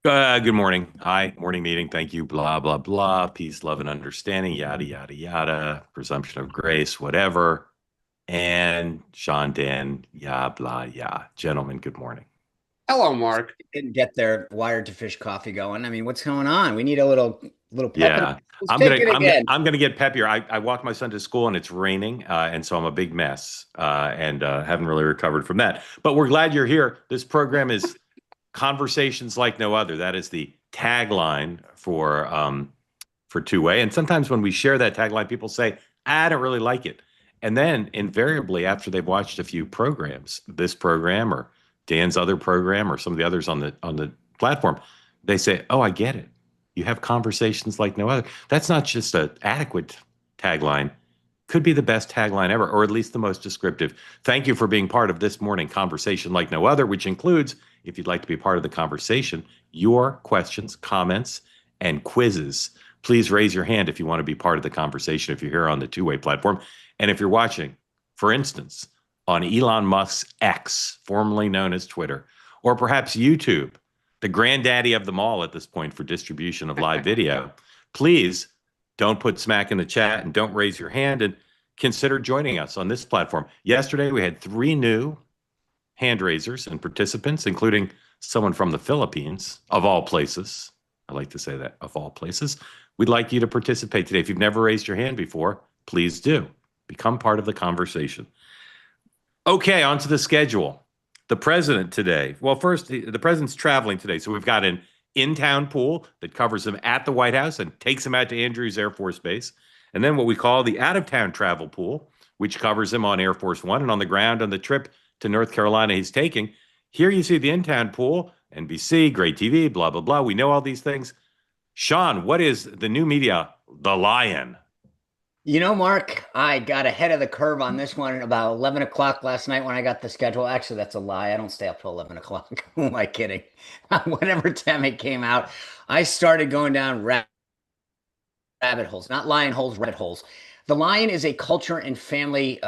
Good morning. Hi, morning meeting. Thank you. Blah, blah, blah. Peace, love, and understanding. Yada, yada, yada. Presumption of grace, whatever. And Sean, Dan, yah, blah, yah. Gentlemen, good morning. Hello, Mark. Didn't get their wired to fish coffee going. I mean, what's going on? We need a little pep in. Yeah, Let's take it again. I'm gonna get peppier. I walked my son to school and it's raining, and so I'm a big mess, and haven't really recovered from that. But we're glad you're here. This program is conversations like no other. That is the tagline for two way. And sometimes when we share that tagline, people say, I don't really like it. And then invariably, after they've watched a few programs, this program or Dan's other program or some of the others on the platform, they say, "Oh, I get it. You have conversations like no other." That's not just an adequate tagline. Could be the best tagline ever, or at least the most descriptive. Thank you for being part of this morning conversation like no other, which includes, if you'd like to be part of the conversation, your questions, comments, and quizzes. Please raise your hand if you want to be part of the conversation if you're here on the two-way platform. And if you're watching, for instance, on Elon Musk's X, formerly known as Twitter, or perhaps YouTube, the granddaddy of them all at this point for distribution of live video, please don't put smack in the chat and don't raise your hand and consider joining us on this platform. Yesterday, we had 3 new hand raisers and participants, including someone from the Philippines, of all places. I like to say that, of all places. We'd like you to participate today. If you've never raised your hand before, please do. Become part of the conversation. Okay, on to the schedule. The president today. Well, first, the president's traveling today, so we've got an in-town pool that covers him at the White House and takes him out to Andrews Air Force Base. And then what we call the out-of-town travel pool, which covers him on Air Force One and on the ground on the trip to North Carolina he's taking. Here you see the in-town pool, NBC, great TV, blah, blah, blah. We know all these things. Sean, what is the new media, the Lion? You know, Mark, I got ahead of the curve on this one about 11 o'clock last night when I got the schedule. Actually, that's a lie. I don't stay up till 11 o'clock. Who am I kidding? Whenever time it came out, I started going down rabbit holes, not lion holes, rabbit holes. The Lion is a culture and family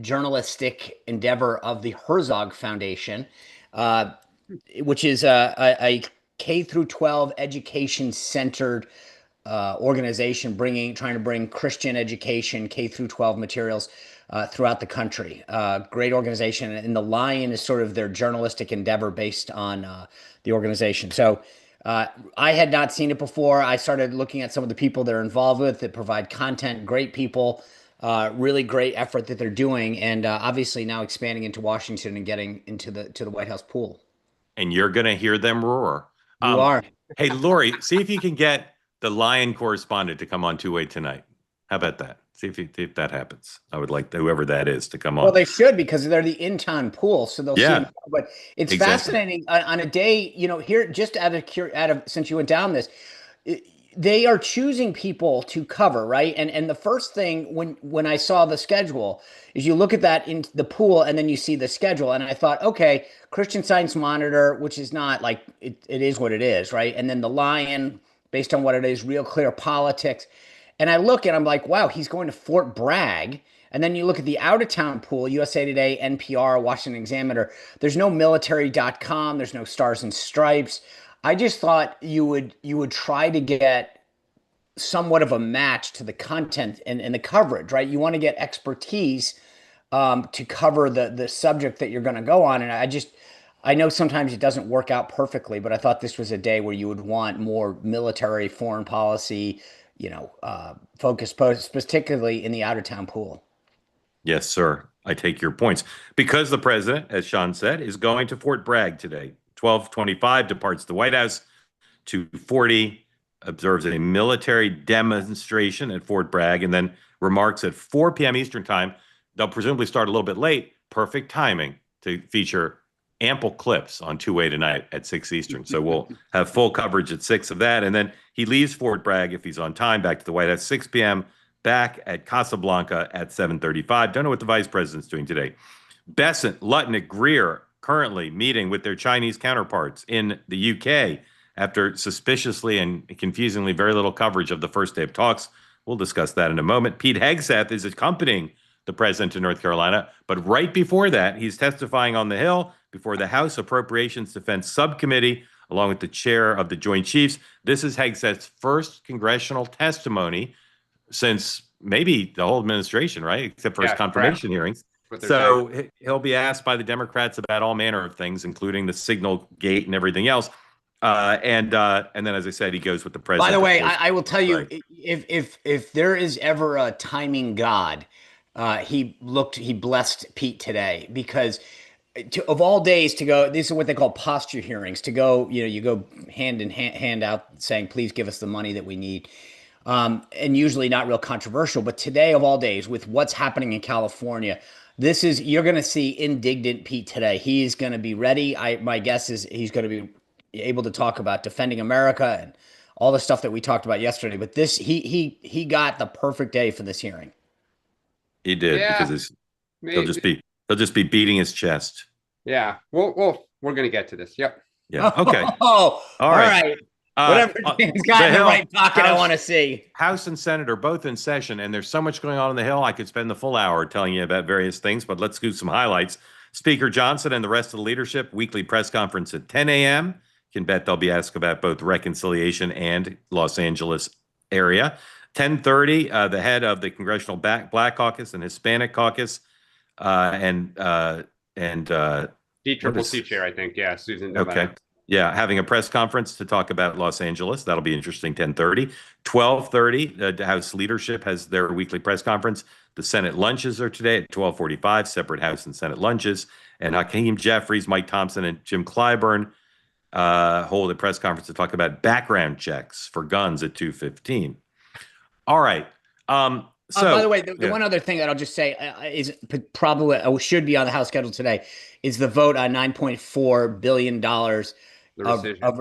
journalistic endeavor of the Herzog Foundation, uh, which is a K through 12 education centered organization trying to bring Christian education, K through 12 materials throughout the country. Great organization, and the Lion is sort of their journalistic endeavor based on the organization. So I had not seen it before. I started looking at some of the people they're involved with that provide content, great people, really great effort that they're doing, and obviously now expanding into Washington and getting into the White House pool. And you're going to hear them roar. You are. Hey, Lori, see if you can get the Lion correspondent to come on two-way tonight. How about that? See if that happens. I would like whoever that is to come on. Well, they should because they're the in-town pool, so they'll see. But it's exactly. Fascinating on a day, here just out of since you went down this, they are choosing people to cover, right? And the first thing when I saw the schedule is you look at that in the pool and then you see the schedule, and I thought, okay, Christian Science Monitor, which is not like it is what it is, right? And then the Lion, based on what it is, Real Clear Politics. And I look and I'm like, wow, he's going to Fort Bragg. And then you look at the out-of-town pool, USA Today, NPR, Washington Examiner. There's no military.com. There's no Stars and Stripes. I just thought you would try to get somewhat of a match to the content and the coverage, right? You want to get expertise to cover the subject that you're going to go on. And I know sometimes it doesn't work out perfectly, but I thought this was a day where you would want more military, foreign policy, focus posts, particularly in the out-of-town pool. Yes, sir. I take your points. Because the president, as Sean said, is going to Fort Bragg today. 12:25 departs the White House. 2:40 observes a military demonstration at Fort Bragg and then remarks at 4 p.m. Eastern time. They'll presumably start a little bit late. Perfect timing to feature ample clips on two-way tonight at 6 Eastern. So we'll have full coverage at 6 of that. And then he leaves Fort Bragg, if he's on time, back to the White House, 6 p.m., back at Casablanca at 7:35. Don't know what the vice president's doing today. Bessent, Lutnick, Greer currently meeting with their Chinese counterparts in the UK after suspiciously and confusingly very little coverage of the first day of talks. We'll discuss that in a moment. Pete Hegseth is accompanying the president to North Carolina, but right before that, he's testifying on the Hill before the House Appropriations Defense Subcommittee along with the chair of the Joint Chiefs. This is Hegseth's first congressional testimony since maybe the whole administration, right? Except for his Yeah, correct. confirmation hearings. What they're saying. So he'll be asked by the Democrats about all manner of things, including the signal gate and everything else. And then, as I said, he goes with the president. By the way, of course. I will tell you, Right. if there is ever a timing god, he blessed Pete today because of all days to go, these are what they call posture hearings. To go, you go hand in hand out saying, "Please give us the money that we need," and usually not real controversial. But today, of all days, with what's happening in California, you're going to see indignant Pete today. He's going to be ready. My guess is he's going to be able to talk about defending America and all the stuff that we talked about yesterday. But he got the perfect day for this hearing. He did, Yeah, because maybe. he'll just be beating his chest. Yeah. Well, we're gonna get to this. Yep. Yeah. Okay. Oh, all right. Whatever Dan's got in the right pocket, I want to see. House and Senate are both in session, and there's so much going on the Hill. I could spend the full hour telling you about various things, but let's do some highlights. Speaker Johnson and the rest of the leadership, weekly press conference at 10 a.m. Can bet they'll be asked about both reconciliation and Los Angeles area. 10:30, the head of the Congressional Black Caucus and Hispanic Caucus, and DCCC chair, I think. Yeah, Susan. Okay. Yeah, having a press conference to talk about Los Angeles. That'll be interesting. 10:30. 12:30, the House leadership has their weekly press conference. The Senate lunches are today at 12:45, separate House and Senate lunches. And Hakeem Jeffries, Mike Thompson, and Jim Clyburn hold a press conference to talk about background checks for guns at 2:15. All right. By the way, the one other thing that I'll just say is probably should be on the House schedule today is the vote on $9.4 billion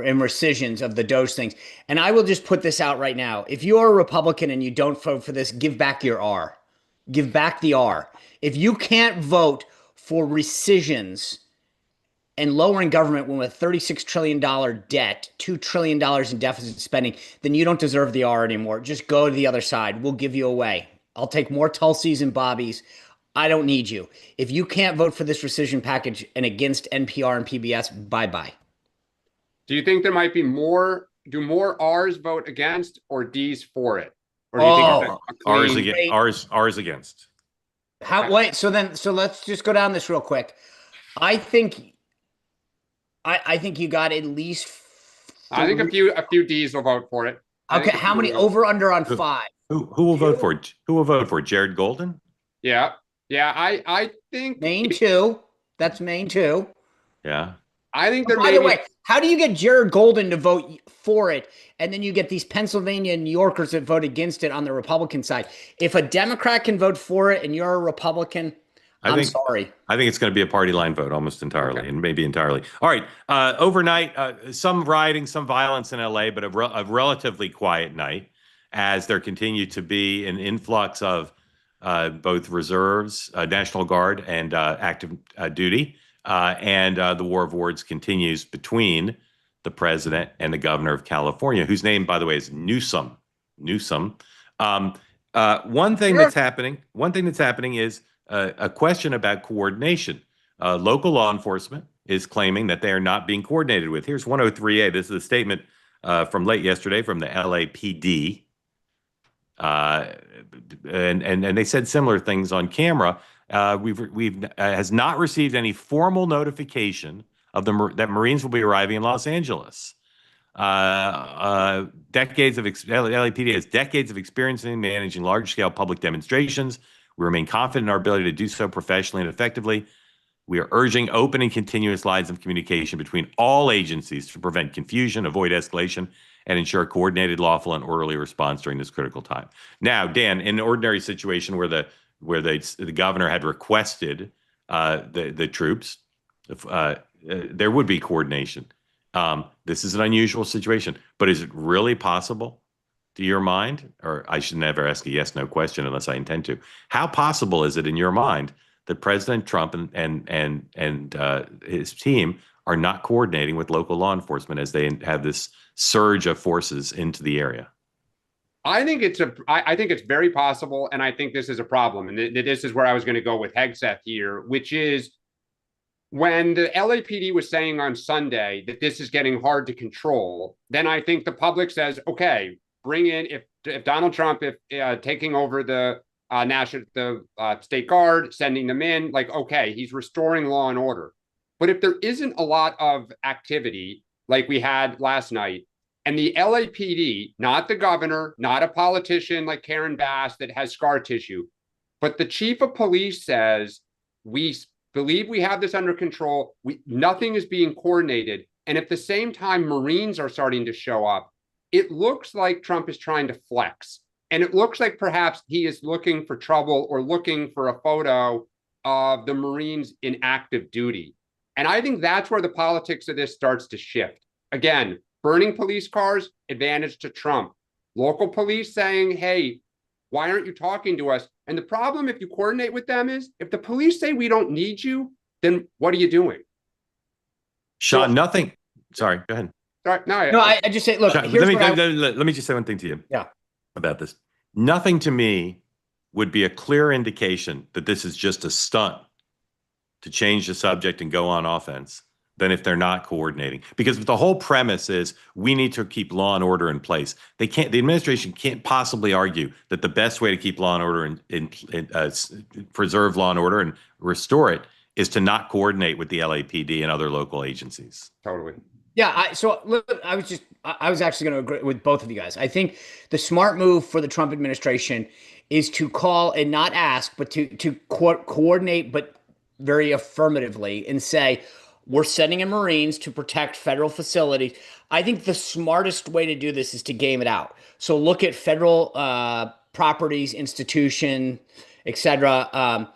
in rescissions of the Doge things. And I will just put this out right now. If you're a Republican and you don't vote for this, give back your R. Give back the R. If you can't vote for rescissions and lowering government when with $36 trillion debt, $2 trillion in deficit spending, then you don't deserve the R anymore. Just go to the other side. We'll give you away. I'll take more Tulsies and Bobbies. I don't need you. If you can't vote for this rescission package and against NPR and PBS, bye-bye. Do you think there might be do more R's vote against or D's for it? Or do you think R's against? Wait, so let's just go down this real quick. I think you got at least I think a few D's will vote for it. Okay, how many over under on 5? Who will vote for it? Who will vote for it? Jared Golden? Yeah. I think Maine 2. That's Maine 2. Yeah. I think there By the way, how do you get Jared Golden to vote for it, and then you get these Pennsylvania and New Yorkers that vote against it on the Republican side? If a Democrat can vote for it and you're a Republican, I'm sorry. I think it's going to be a party line vote almost entirely, and maybe entirely. All right. Overnight, some rioting, some violence in LA, but a relatively quiet night as there continued to be an influx of both reserves, National Guard, and active duty. And the war of words continues between the president and the governor of California, whose name, by the way, is Newsom. One thing that's happening is a question about coordination. Local law enforcement is claiming that they are not being coordinated with. Here's 103A. This is a statement from late yesterday from the LAPD. And they said similar things on camera. We've has not received any formal notification of that Marines will be arriving in Los Angeles. LAPD has decades of experience in managing large-scale public demonstrations. We remain confident in our ability to do so professionally and effectively. We are urging open and continuous lines of communication between all agencies to prevent confusion, avoid escalation, and ensure coordinated, lawful, and orderly response during this critical time. Now, Dan, in an ordinary situation where the governor had requested the troops, there would be coordination. This is an unusual situation, but is it really possible, to your mind? Or I should never ask a yes/no question unless I intend to. How possible is it in your mind that President Trump and his team are not coordinating with local law enforcement as they have this surge of forces into the area? I think it's very possible, and I think this is a problem. And this is where I was going to go with Hegseth here, which is when the LAPD was saying on Sunday that this is getting hard to control, then I think the public says, okay, bring in, if Donald Trump, if taking over the state guard, sending them in, like, okay, he's restoring law and order. But if there isn't a lot of activity like we had last night, and the LAPD, not the governor, not a politician like Karen Bass that has scar tissue, but the chief of police says, we believe we have this under control. Nothing is being coordinated. And at the same time, Marines are starting to show up. It looks like Trump is trying to flex. And it looks like perhaps he is looking for trouble or looking for a photo of the Marines in active duty. And I think that's where the politics of this starts to shift. Again, burning police cars, advantage to Trump. Local police saying, hey, why aren't you talking to us? And the problem, if you coordinate with them, is if the police say we don't need you, then what are you doing? Sean, nothing. Sorry, go ahead. Sorry, no, I just say, look, Sean, let me just say one thing to you. Yeah. About this. Nothing to me would be a clear indication that this is just a stunt to change the subject and go on offense than if they're not coordinating. Because the whole premise is we need to keep law and order in place. The administration can't possibly argue that the best way to keep law and order and preserve law and order and restore it is to not coordinate with the LAPD and other local agencies. Totally. Yeah, so look, I was actually going to agree with both of you guys. I think the smart move for the Trump administration is to call and not ask, but to coordinate, but very affirmatively, and say, we're sending in Marines to protect federal facilities. I think the smartest way to do this is to game it out. So look at federal properties, institution, etc.,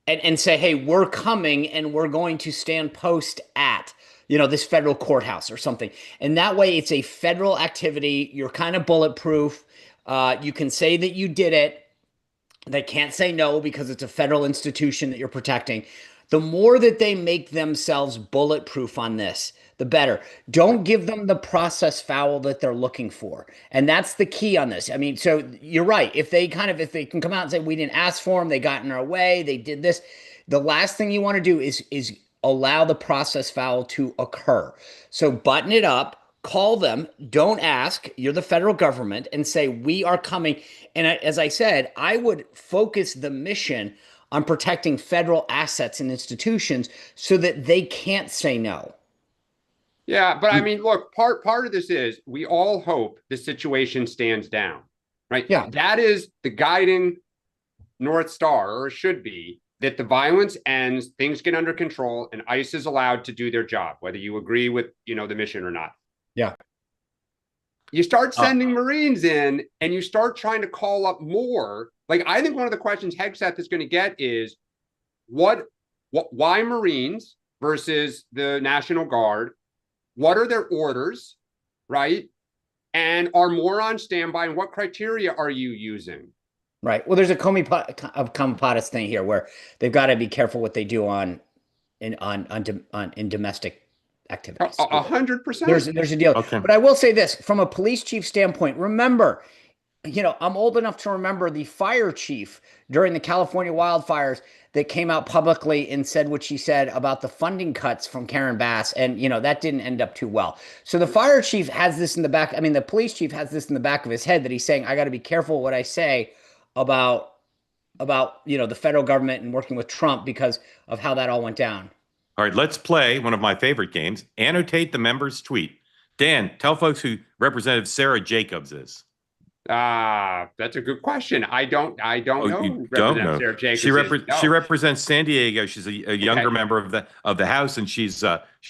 and say, hey, we're coming and we're going to stand post at, this federal courthouse or something. And that way it's a federal activity. You're kind of bulletproof. You can say that you did it. They can't say no because it's a federal institution that you're protecting. The more that they make themselves bulletproof on this, the better. Don't give them the process foul that they're looking for. And that's the key on this. I mean, so you're right. If they can come out and say, we didn't ask for them, they got in our way, they did this. The last thing you want to do is allow the process foul to occur. So button it up, call them, don't ask, you're the federal government, and say, we are coming. And as I said, I would focus the mission on protecting federal assets and institutions so that they can't say no. Yeah, but I mean, look, part of this is we all hope the situation stands down, right? Yeah. That is the guiding North Star, or should be, that the violence ends, things get under control, and ICE is allowed to do their job, whether you agree with, the mission or not. Yeah. You start sending Marines in and you start trying to call up more. Like, I think one of the questions Hegseth is going to get is why Marines versus the National Guard? What are their orders, right? And are more on standby? And what criteria are you using? Right. Well, there's a comitatus thing here where they've got to be careful what they do in domestic activities. 100%. There's a deal. Okay. But I will say this, from a police chief standpoint, remember, I'm old enough to remember the fire chief during the California wildfires that came out publicly and said what she said about the funding cuts from Karen Bass. And, that didn't end up too well. So the fire chief has this in the back. I mean, the police chief has this in the back of his head that he's saying, I got to be careful what I say about, the federal government and working with Trump because of how that all went down. All right, let's play one of my favorite games. Annotate the member's tweet. Dan, tell folks who Representative Sarah Jacobs is. That's a good question. I don't know. You don't know. Sarah Jacobs She represents San Diego. She's a younger member of the House, and she's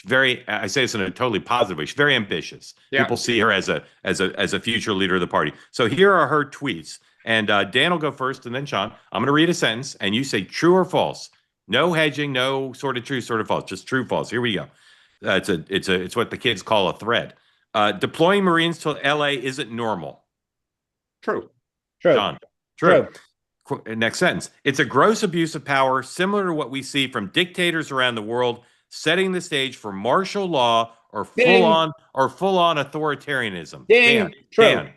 very. I say this in a totally positive way. She's very ambitious. Yeah. People see her as a future leader of the party. So here are her tweets, and Dan will go first, and then Sean. I'm going to read a sentence, and you say true or false. No hedging, no sort of true, sort of false. Just true, false. Here we go. It's what the kids call a thread. Deploying Marines to LA isn't normal. True. John. True. Next sentence. It's a gross abuse of power, similar to what we see from dictators around the world, setting the stage for martial law or full-on authoritarianism. Ding. Dan. True. Dan.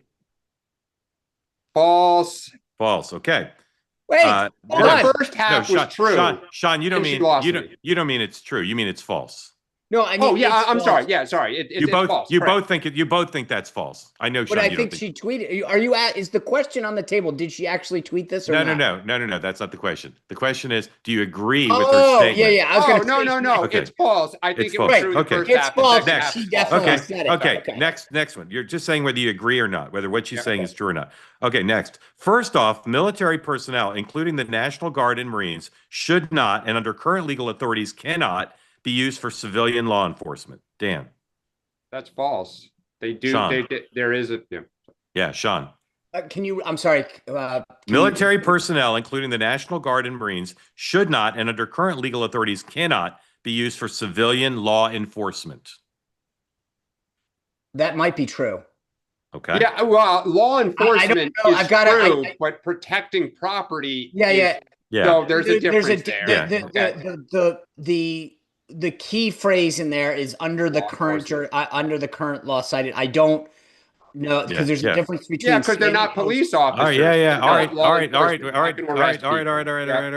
False. False. Okay. Wait, hold The on. first half Sean, was true. Sean, you don't Then she mean lost you me. don't mean it's true. You mean it's false. No, I mean, Oh yeah, it's I'm sorry. false. Yeah, sorry. It's false. You correct. both think you both think that's false. I know, But Sean. I You don't think think. she tweeted. Are you at? Is the question on the table? Did she actually tweet this or not? That's not the question. The question is, do you agree with her Oh, statement? yeah. I was Oh going to no, say no, no. Okay. It's false. I think It's it was false. true the Okay. first It's half. The false. second half She is false. definitely Okay. said it. Okay. Next one. You're just saying whether you agree or not, whether what she's Yeah, saying okay. is true or not. Okay. Next. First off, military personnel, including the National Guard and Marines, should not, and under current legal authorities, cannot be used for civilian law enforcement. Dan. That's false. They do. Sean. There is a. Yeah. Yeah, Sean. Can you? I'm sorry. Military personnel, including the National Guard and Marines, should not, and under current legal authorities, cannot be used for civilian law enforcement. That might be true. Okay. Yeah. Well, law enforcement know. is I've gotta- true, but protecting property. Yeah. So there's a difference there. The key phrase in there is under the current law cited. I don't know because there's a difference between. Yeah, because they're not police officers. Oh, yeah. All right.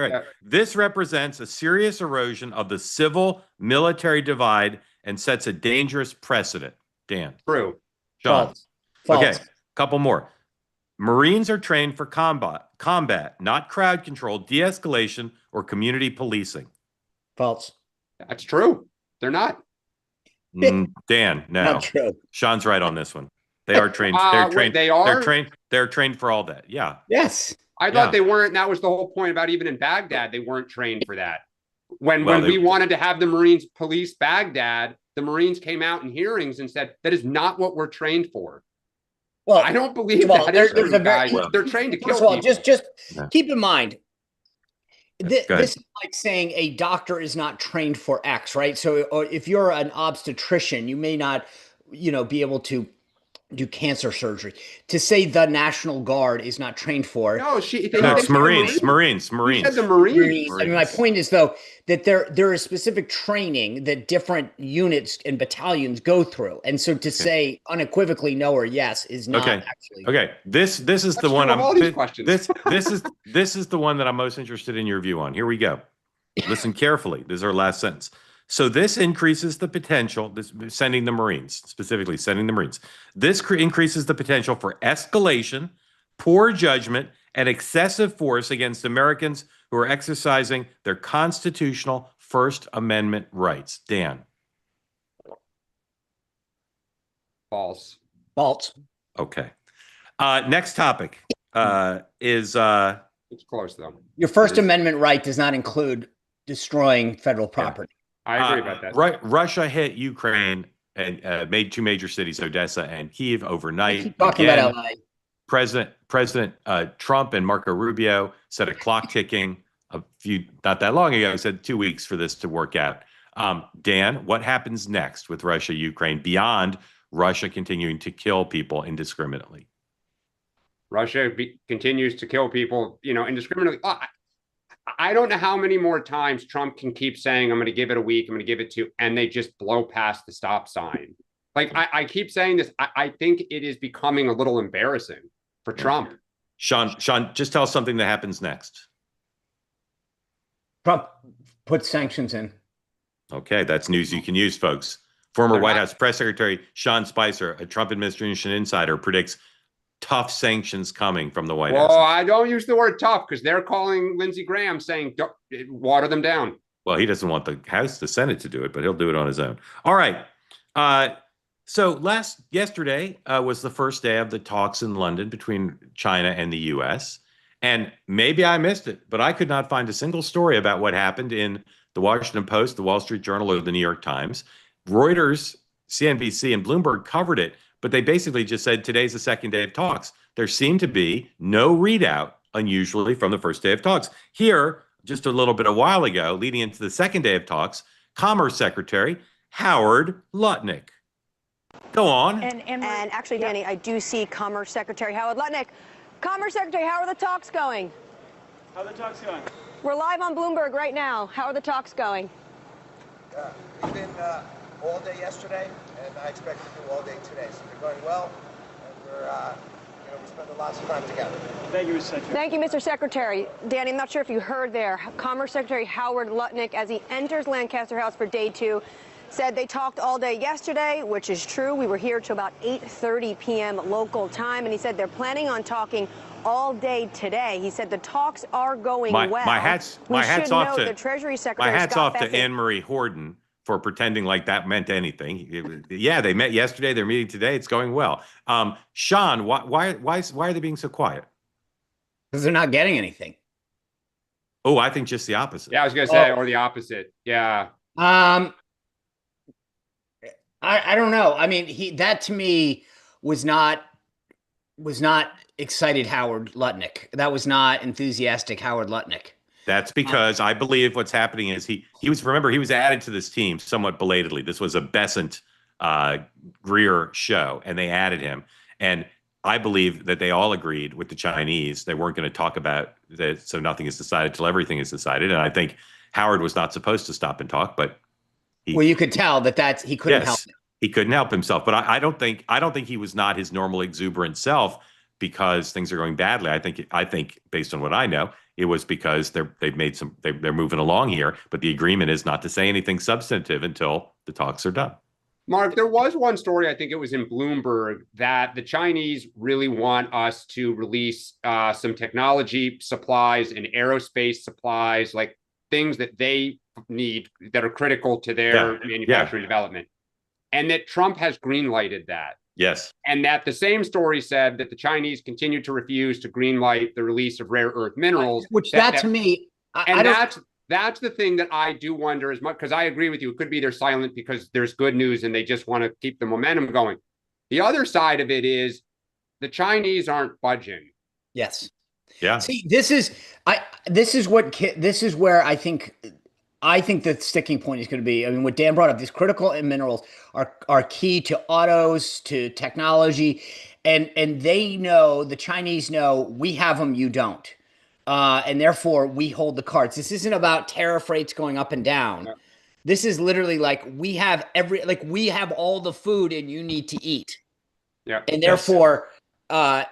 Yeah. This represents a serious erosion of the civil-military divide and sets a dangerous precedent. Dan. True. Sean. False. Okay, couple more. Marines are trained for combat, not crowd control, de-escalation, or community policing. False. That's true. They're not. Dan, no. Not true. Sean's right on this one. They are trained. They are. They're trained for all that. Yeah. Yes. I thought they weren't. That was the whole point about even in Baghdad, they weren't trained for that. When we wanted to have the Marines police Baghdad, the Marines came out in hearings and said that is not what we're trained for. Well, I don't believe that. There's a guys. They're trained to kill people. Just keep in mind. This is like saying a doctor is not trained for X, right? So if you're an obstetrician, you may not, be able to do cancer surgery. To say the National Guard is not trained for it. No, it's Marines. She said the Marines. I mean, my point is though that there is specific training that different units and battalions go through, and so to say unequivocally no or yes is not actually okay. This is the one this is the one that I'm most interested in your view on. Here we go. Listen carefully. This is our last sentence. So this increases the potential, sending the Marines, specifically sending the Marines. This increases the potential for escalation, poor judgment, and excessive force against Americans who are exercising their constitutional First Amendment rights. Dan. False. Okay. Next topic is... it's close, though. Your First Amendment right does not include destroying federal property. I agree about that. Russia hit Ukraine and made two major cities, Odessa and Kyiv, overnight. Keep talking about LA. President Trump and Marco Rubio said a clock ticking not that long ago, said 2 weeks for this to work out. Dan, what happens next with Russia, Ukraine, beyond Russia continuing to kill people indiscriminately? Russia continues to kill people, indiscriminately. I don't know how many more times Trump can keep saying, I'm going to give it a week, I'm going to give it 2, and they just blow past the stop sign. Like, I keep saying this. I think it is becoming a little embarrassing for Trump. Sean, just tell us something that happens next. Trump puts sanctions in. Okay, that's news you can use, folks. Former White House Press Secretary Sean Spicer, a Trump administration insider, predicts tough sanctions coming from the White House. Well, I don't use the word tough because they're calling Lindsey Graham saying, water them down. Well, he doesn't want the House, the Senate to do it, but he'll do it on his own. All right. So yesterday was the first day of the talks in London between China and the U.S. And maybe I missed it, but I could not find a single story about what happened in the Washington Post, the Wall Street Journal, or the New York Times. Reuters, CNBC, and Bloomberg covered it, but they basically just said today's the second day of talks. There seemed to be no readout, unusually, from the first day of talks. Here, just a little bit a while ago, leading into the second day of talks, Commerce Secretary Howard Lutnick. Go on. And actually, Danny, I do see Commerce Secretary Howard Lutnick. Commerce Secretary, how are the talks going? How are the talks going? We're live on Bloomberg right now. How are the talks going? We've been all day yesterday, and I expect to do all day today. So they're going well, and we spend a lots of time together. Thank you, Mr. Secretary. Thank you, Mr. Secretary. Danny, I'm not sure if you heard there. Commerce Secretary Howard Lutnick, as he enters Lancaster House for day 2, said they talked all day yesterday, which is true. We were here till about 8:30 p.m. local time, and he said they're planning on talking all day today. He said the talks are going well. My hat's off to the Treasury Secretary. My hat's Scott off to Bessent. Anne Marie Horton for pretending like that meant anything. Yeah, they met yesterday. They're meeting today. It's going well. Sean, why are they being so quiet? Because they're not getting anything. Oh, I think just the opposite. Yeah, I was going to say, or the opposite. Yeah. I don't know. I mean, that to me was not excited Howard Lutnick. That was not enthusiastic Howard Lutnick. That's because I believe what's happening is he was added to this team somewhat belatedly. This was a Bessent Greer show, and they added him. And I believe that they all agreed with the Chinese they weren't going to talk about that, so nothing is decided till everything is decided. And I think Howard was not supposed to stop and talk, but well, you could tell that he couldn't help it. He couldn't help himself. But I don't think he was not his normal exuberant self because things are going badly. I think based on what I know, it was because they're moving along here, but the agreement is not to say anything substantive until the talks are done. Mark, there was one story, I think it was in Bloomberg, that the Chinese really want us to release some technology supplies and aerospace supplies, like things that they need that are critical to their manufacturing development. And that Trump has greenlighted that. Yes. And that the same story said that the Chinese continue to refuse to greenlight the release of rare earth minerals. Which to me, that's the thing that I do wonder as much, because I agree with you. It could be they're silent because there's good news and they just want to keep the momentum going. The other side of it is the Chinese aren't budging. Yes. Yeah. See, this is where I think the sticking point is going to be. I mean, what Dan brought up, these critical minerals are key to autos, to technology, and they know, the Chinese know, we have them, you don't. And therefore we hold the cards. This isn't about tariff rates going up and down. Yeah. This is literally like we have all the food and you need to eat. Yeah. And therefore I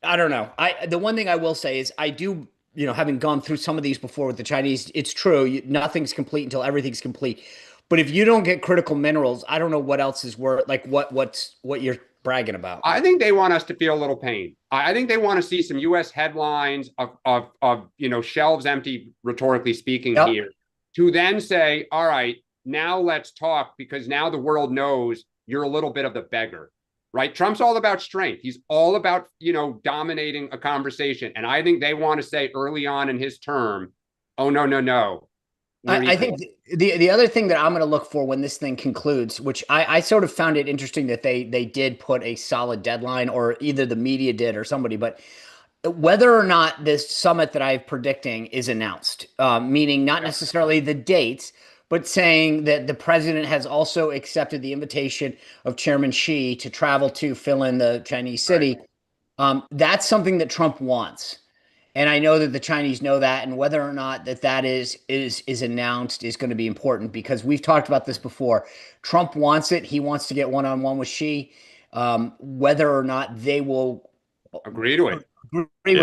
don't know. The one thing I will say is I do, having gone through some of these before with the Chinese, it's true. Nothing's complete until everything's complete. But if you don't get critical minerals, I don't know what else is worth, like what you're bragging about. I think they want us to feel a little pain. I think they want to see some U.S. headlines of shelves empty, rhetorically speaking, here, to then say, all right, now let's talk, because now the world knows you're a little bit of the beggar, right? Trump's all about strength. He's all about, dominating a conversation. And I think they want to say early on in his term, oh, no. I think the other thing that I'm going to look for when this thing concludes, which I sort of found it interesting that they did put a solid deadline, or either the media did or somebody, but whether or not this summit that I'm predicting is announced, meaning not necessarily the dates, but saying that the president has also accepted the invitation of Chairman Xi to travel to fill in the Chinese city. Right. That's something that Trump wants. And I know that the Chinese know that, and whether or not that is announced is going to be important, because we've talked about this before. Trump wants it. He wants to get one-on-one with Xi. Whether or not they will agree with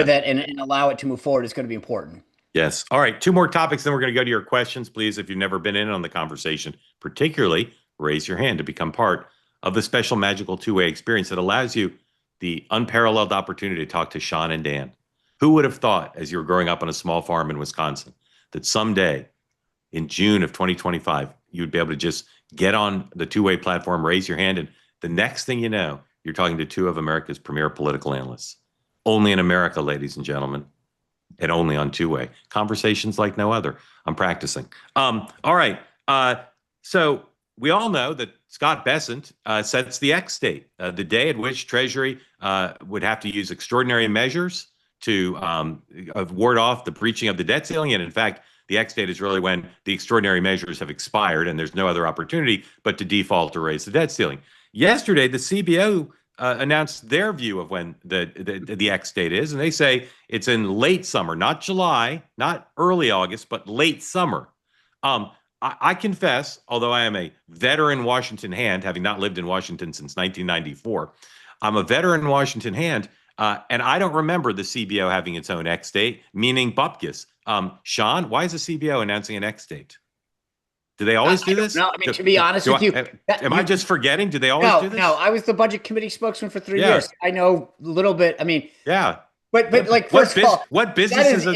it and allow it to move forward is going to be important. Yes. All right. 2 more topics, then we're going to go to your questions. Please, if you've never been in on the conversation, particularly raise your hand to become part of the special magical two-way experience that allows you the unparalleled opportunity to talk to Sean and Dan. Who would have thought, as you were growing up on a small farm in Wisconsin, that someday in June of 2025, you'd be able to just get on the two-way platform, raise your hand, and the next thing you know, you're talking to 2 of America's premier political analysts. Only in America, ladies and gentlemen, and only on two-way. Conversations like no other. I'm practicing. All right. So we all know that Scott Bessent sets the X date, the day at which Treasury would have to use extraordinary measures to ward off the breaching of the debt ceiling. And in fact, the X date is really when the extraordinary measures have expired and there's no other opportunity but to default or raise the debt ceiling. Yesterday, the CBO announced their view of when the X date is, and they say it's in late summer, not July, not early August, but late summer. I confess, although I am a veteran Washington hand, having not lived in Washington since 1994, I'm a veteran Washington hand, and I don't remember the CBO having its own X date, meaning Bupkis. Sean, why is the CBO announcing an X date? Do they always do this? No, I mean, to be honest with you, am I just forgetting? Do they always do this? No, I was the budget committee spokesman for 3 Yeah. years. I know a little bit. I mean, yeah, but like, first of all, what businesses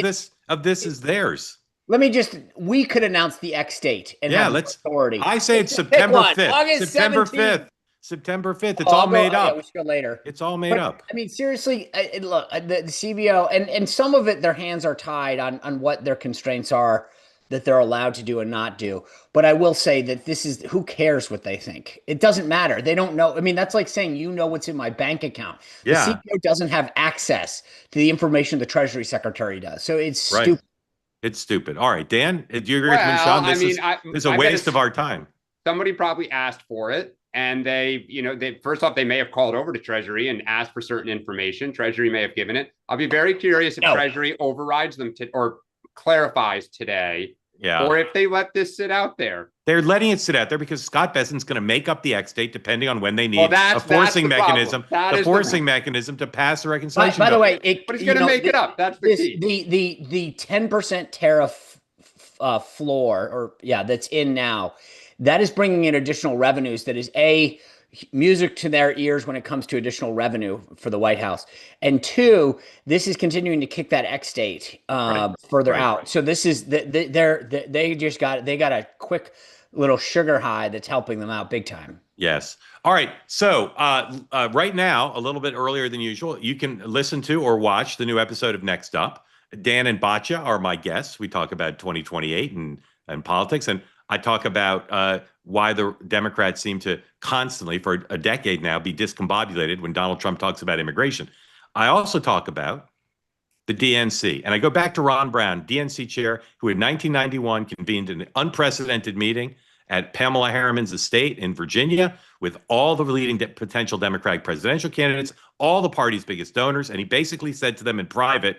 of this is theirs? Let me we could announce the X date and have authority. I say it's September 5th. August September 17th. 5th. September 5th. It's all made up. Yeah, we should go later. It's all made up. I mean, seriously, look, the CBO and some of it, their hands are tied on what their constraints are that they're allowed to do and not do. But I will say that who cares what they think? It doesn't matter. They don't know. I mean, that's like saying, what's in my bank account. Yeah. The CBO doesn't have access to the information the Treasury Secretary does. So it's stupid. It's stupid. All right, Dan, do you agree with me, Sean? This is a waste of our time. Somebody probably asked for it. And they first off, they may have called over to Treasury and asked for certain information. Treasury may have given it. I'll be very curious if Treasury overrides them or clarifies today, or if they let this sit out there. They're letting it sit out there because Scott Bessent's going to make up the X date depending on when they need a forcing mechanism, mechanism to pass the reconciliation. By the way, but he's going to make it up. That's the key. The 10% tariff floor, that's in now. That is bringing in additional revenues. That is music to their ears when it comes to additional revenue for the White House. And two, this is continuing to kick that X date further out. So this is they got a quick little sugar high that's helping them out big time. Yes. All right. So right now, a little bit earlier than usual, you can listen to or watch the new episode of Next Up. Dan and Batya are my guests. We talk about 2028 and politics, and I talk about why the Democrats seem to constantly, for a decade now, be discombobulated when Donald Trump talks about immigration. I also talk about the DNC. And I go back to Ron Brown, DNC chair, who in 1991 convened an unprecedented meeting at Pamela Harriman's estate in Virginia with all the leading potential Democratic presidential candidates, all the party's biggest donors. And he basically said to them in private,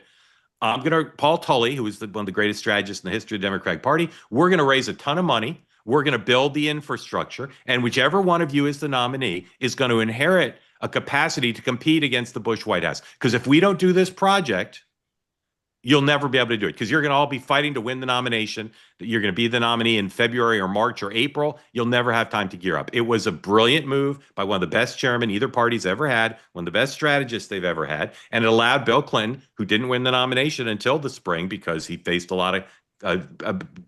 Paul Tully, who is one of the greatest strategists in the history of the Democratic Party, we're going to raise a ton of money. We're going to build the infrastructure. And whichever one of you is the nominee is going to inherit a capacity to compete against the Bush White House. Because if we don't do this project, you'll never be able to do it, because you're going to all be fighting to win the nomination. You're going to be the nominee in February or March or April. You'll never have time to gear up. It was a brilliant move by one of the best chairmen either party's ever had, one of the best strategists they've ever had. And it allowed Bill Clinton, who didn't win the nomination until the spring because he faced a lot of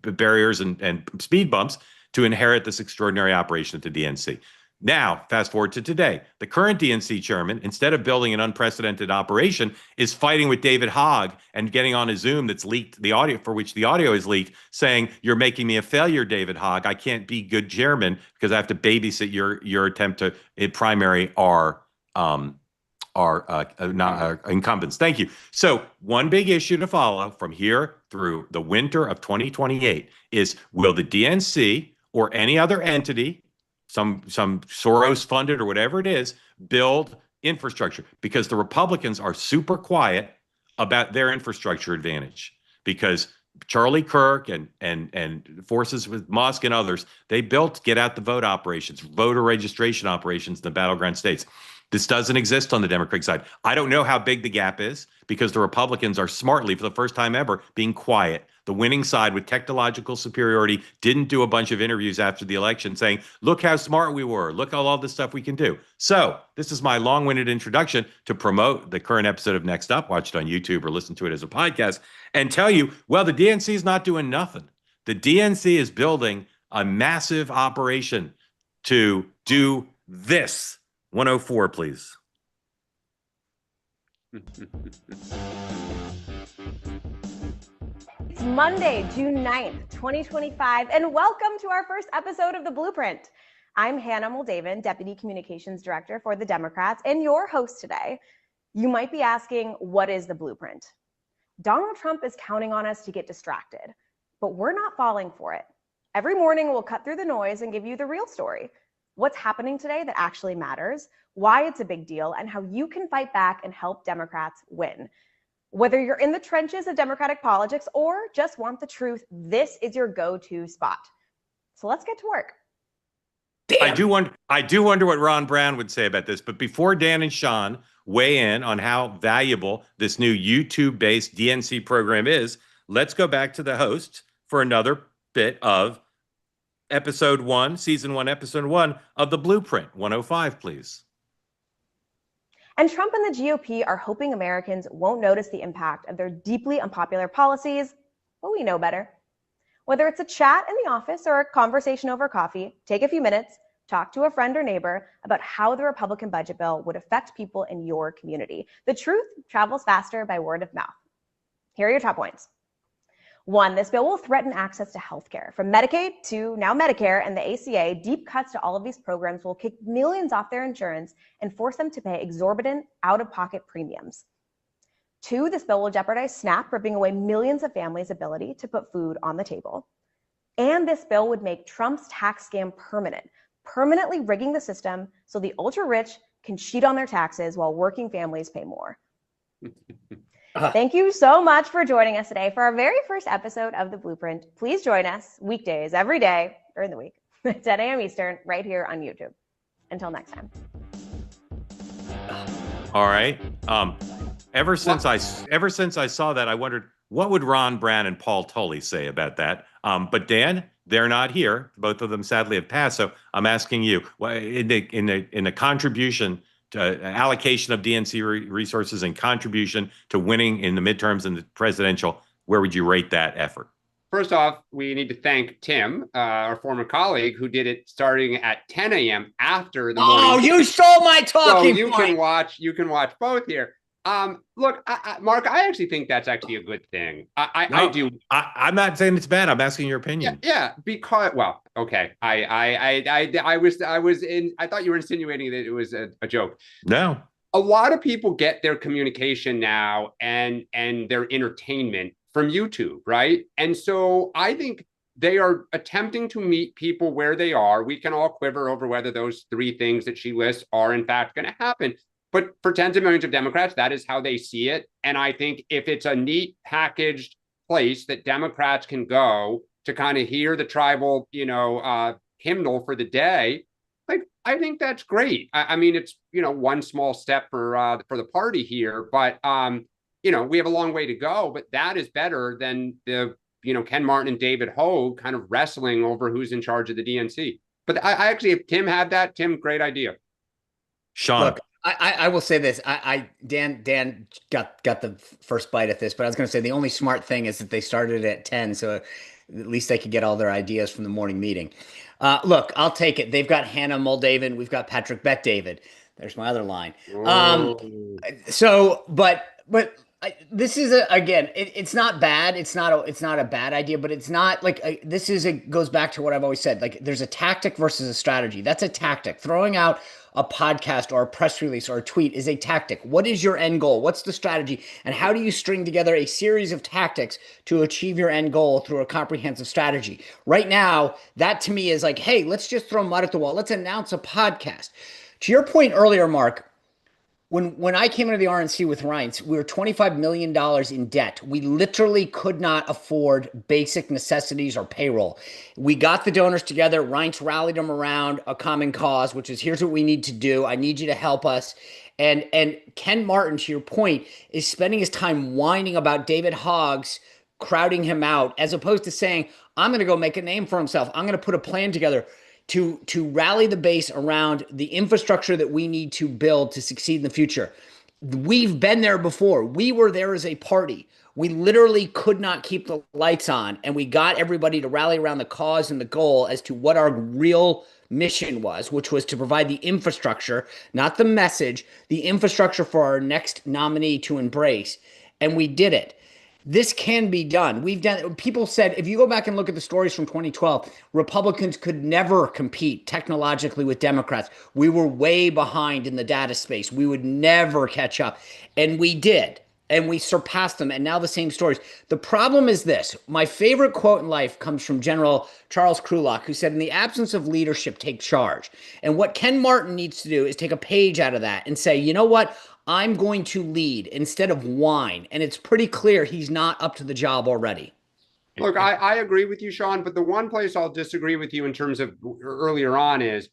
barriers and speed bumps, to inherit this extraordinary operation at the DNC. Now, fast forward to today. The current DNC chairman, instead of building an unprecedented operation, is fighting with David Hogg and getting on a Zoom that's leaked, the audio for which the audio is leaked, saying, "You're making me a failure, David Hogg. I can't be good chairman because I have to babysit your attempt to primary our incumbents." Thank you. So one big issue to follow from here through the winter of 2028 is, will the DNC or any other entity, some Soros funded or whatever it is, build infrastructure? Because the Republicans are super quiet about their infrastructure advantage, because Charlie Kirk and forces with Musk and others, they built get out the vote operations, voter registration operations in the battleground states. This doesn't exist on the Democratic side. I don't know how big the gap is, because the Republicans are smartly, for the first time ever, being quiet. The winning side with technological superiority didn't do a bunch of interviews after the election saying, look how smart we were. Look at all the stuff we can do. So this is my long-winded introduction to promote the current episode of Next Up. Watch it on YouTube or listen to it as a podcast, and tell you, well, the DNC is not doing nothing. The DNC is building a massive operation to do this. 104, please. It's Monday, June 9th, 2025, and welcome to our first episode of The Blueprint. I'm Hannah Moldavan, Deputy Communications Director for the Democrats, and your host today. You might be asking, what is The Blueprint? Donald Trump is counting on us to get distracted, but we're not falling for it. Every morning, we'll cut through the noise and give you the real story. What's happening today that actually matters, why it's a big deal, and how you can fight back and help Democrats win. Whether you're in the trenches of Democratic politics or just want the truth, this is your go-to spot. So let's get to work. I do wonder what Ron Brown would say about this. But before Dan and Sean weigh in on how valuable this new YouTube-based DNC program is, let's go back to the host for another bit of episode 1, season 1, episode 1 of the Blueprint. 105, please. And Trump and the GOP are hoping Americans won't notice the impact of their deeply unpopular policies, but we know better. Whether it's a chat in the office or a conversation over coffee, take a few minutes, talk to a friend or neighbor about how the Republican budget bill would affect people in your community. The truth travels faster by word of mouth. Here are your top points. 1, this bill will threaten access to healthcare. From Medicaid to now Medicare and the ACA, deep cuts to all of these programs will kick millions off their insurance and force them to pay exorbitant out-of-pocket premiums. 2, this bill will jeopardize SNAP, ripping away millions of families' ability to put food on the table. And this bill would make Trump's tax scam permanent, permanently rigging the system so the ultra-rich can cheat on their taxes while working families pay more. Thank you so much for joining us today for our very first episode of The Blueprint. Please join us weekdays, every day during the week, at 10 a.m. Eastern, right here on YouTube. Until next time. All right. Ever since I saw that, I wondered what would Ron Brown and Paul Tully say about that. But Dan, they're not here. Both of them sadly have passed. So I'm asking you, in the contribution to allocation of DNC resources and contribution to winning in the midterms and the presidential, where would you rate that effort? First off, we need to thank Tim, our former colleague, who did it starting at 10 a.m. after the morning. Oh, you stole my talking so point. You can watch both here. Look, Mark, I actually think that's actually a good thing. I do. I'm not saying it's bad. I'm asking your opinion. Yeah, because, well, okay. I thought you were insinuating that it was a joke. No. A lot of people get their communication now and their entertainment from YouTube, right? And so I think they are attempting to meet people where they are. We can all quiver over whether those 3 things that she lists are in fact going to happen. But for tens of millions of Democrats, that is how they see it. And I think if it's a neat packaged place that Democrats can go to kind of hear the tribal, hymnal for the day, like, I think that's great. I mean, it's, one small step for the party here, but, we have a long way to go, but that is better than the, Ken Martin and David Hogue kind of wrestling over who's in charge of the DNC. But I actually, if Tim had that, Tim, great idea. Sean. Look, I will say this. Dan got the first bite at this, but I was going to say the only smart thing is that they started at 10, so at least they could get all their ideas from the morning meeting. Look, I'll take it. They've got Hannah Moldaven. We've got Patrick Bet-David. There's my other line. This is again, it's not bad. It's not a bad idea, but it's not like goes back to what I've always said. Like, there's a tactic versus a strategy. That's a tactic. Throwing out a podcast or a press release or a tweet is a tactic. What is your end goal? What's the strategy? And how do you string together a series of tactics to achieve your end goal through a comprehensive strategy? Right now, that to me is like, hey, let's just throw mud at the wall. Let's announce a podcast. To your point earlier, Mark, when I came into the RNC with Reince, we were $25 million in debt. We literally could not afford basic necessities or payroll. We got the donors together. Reince rallied them around a common cause, which is, here's what we need to do. I need you to help us. And Ken Martin, to your point, is spending his time whining about David Hoggs crowding him out, as opposed to saying, I'm going to go make a name for himself. I'm going to put a plan together to rally the base around the infrastructure that we need to build to succeed in the future. We've been there before. We were there as a party. We literally could not keep the lights on, and we got everybody to rally around the cause and the goal as to what our real mission was, which was to provide the infrastructure, not the message, the infrastructure for our next nominee to embrace. And we did it. This can be done. People said, if you go back and look at the stories from 2012, Republicans could never compete technologically with Democrats. We were way behind in the data space. We would never catch up. And we did. And we surpassed them. And now the same stories. The problem is this. My favorite quote in life comes from General Charles Krulak, who said, in the absence of leadership, take charge. And what Ken Martin needs to do is take a page out of that and say, you know what? I'm going to lead instead of whine. And it's pretty clear he's not up to the job already. Look, I agree with you, Sean, but the one place I'll disagree with you in terms of earlier on is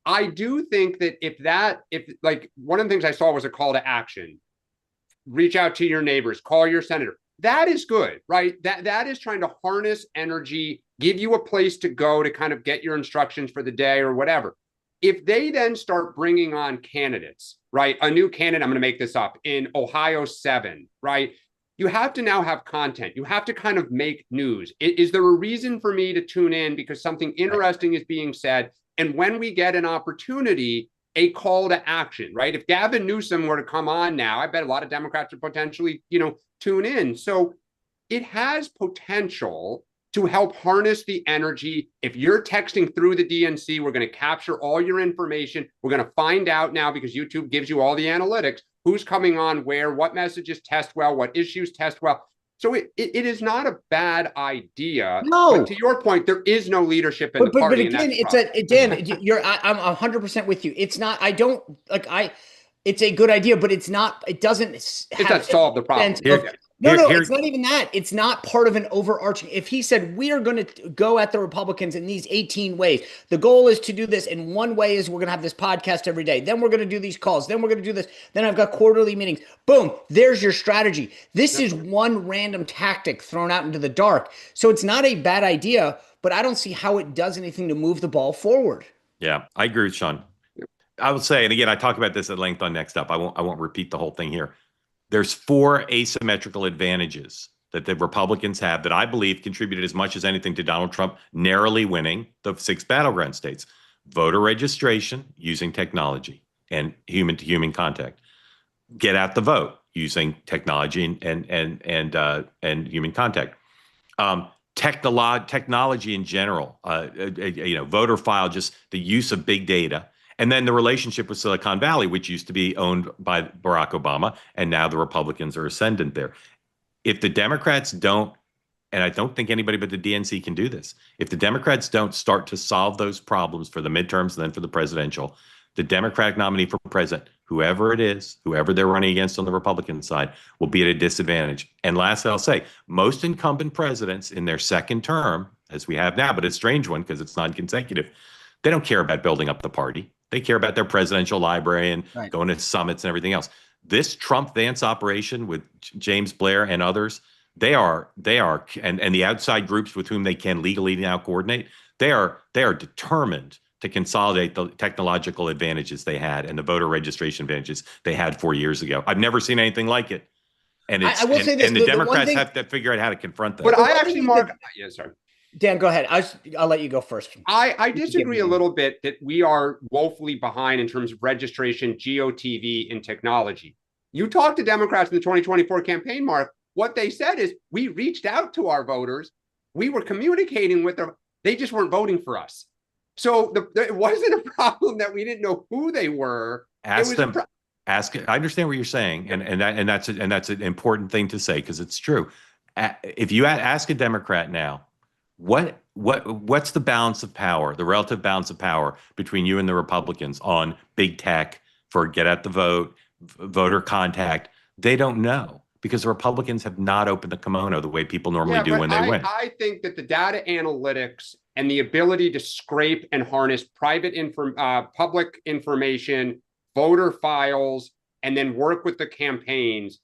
I do think that if like one of the things I saw was a call to action, reach out to your neighbors, call your senator. That is good, right? That is trying to harness energy, give you a place to go to kind of get your instructions for the day or whatever. If they then start bringing on candidates, right? A new candidate, I'm going to make this up, in Ohio 7, right? You have to now have content. You have to kind of make news. Is there a reason for me to tune in because something interesting is being said? And when we get an opportunity, a call to action, right? If Gavin Newsom were to come on now, I bet a lot of Democrats would potentially, tune in. So it has potential to help harness the energy. If you're texting through the DNC, we're going to capture all your information. We're going to find out now, because YouTube gives you all the analytics, who's coming on where, what messages test well, what issues test well. So it is not a bad idea. No. But to your point, there is no leadership in the party. But again, Dan, I'm 100% with you. It's not, it's a good idea, but it's not, it doesn't solve the problem. It's not even that. It's not part of an overarching. If he said, we are going to go at the Republicans in these 18 ways, the goal is to do this. And one way is we're going to have this podcast every day. Then we're going to do these calls. Then we're going to do this. Then I've got quarterly meetings. Boom. There's your strategy. This is one random tactic thrown out into the dark. So it's not a bad idea, but I don't see how it does anything to move the ball forward. Yeah, I agree with Sean. I would say, and again, I talk about this at length on Next Up. I won't repeat the whole thing here. There's 4 asymmetrical advantages that the Republicans have that I believe contributed as much as anything to Donald Trump narrowly winning the 6 battleground states: voter registration using technology and human-to-human contact, get out the vote using technology and human contact, technology in general, voter file, just the use of big data. And then the relationship with Silicon Valley, which used to be owned by Barack Obama, and now the Republicans are ascendant there. If the Democrats don't, and I don't think anybody but the DNC can do this, if the Democrats don't start to solve those problems for the midterms and then for the presidential, the Democratic nominee for president, whoever it is, whoever they're running against on the Republican side, will be at a disadvantage. And last, I'll say, most incumbent presidents in their second term, as we have now, but it's a strange one because it's non-consecutive, they don't care about building up the party. They care about their presidential library and going to summits and everything else. This Trump-Vance operation with James Blair and others, they are, and the outside groups with whom they can legally now coordinate, they are determined to consolidate the technological advantages they had and the voter registration advantages they had 4 years ago. I've never seen anything like it. And I will say this, and the Democrats have to figure out how to confront that. But I actually, Mark, sorry. Dan, go ahead. I'll let you go first. I disagree a little bit that we are woefully behind in terms of registration, GOTV, and technology. You talk to Democrats in the 2024 campaign, Mark, what they said is we reached out to our voters. We were communicating with them. They just weren't voting for us. So it wasn't a problem that we didn't know who they were. Ask them. I understand what you're saying, and that's an important thing to say because it's true. If you ask a Democrat now, what's the balance of power, the relative balance of power between you and the Republicans on big tech for get out the vote, voter contact? They don't know because the Republicans have not opened the kimono the way people normally do when they win. I think that the data analytics and the ability to scrape and harness public information, voter files, and then work with the campaigns,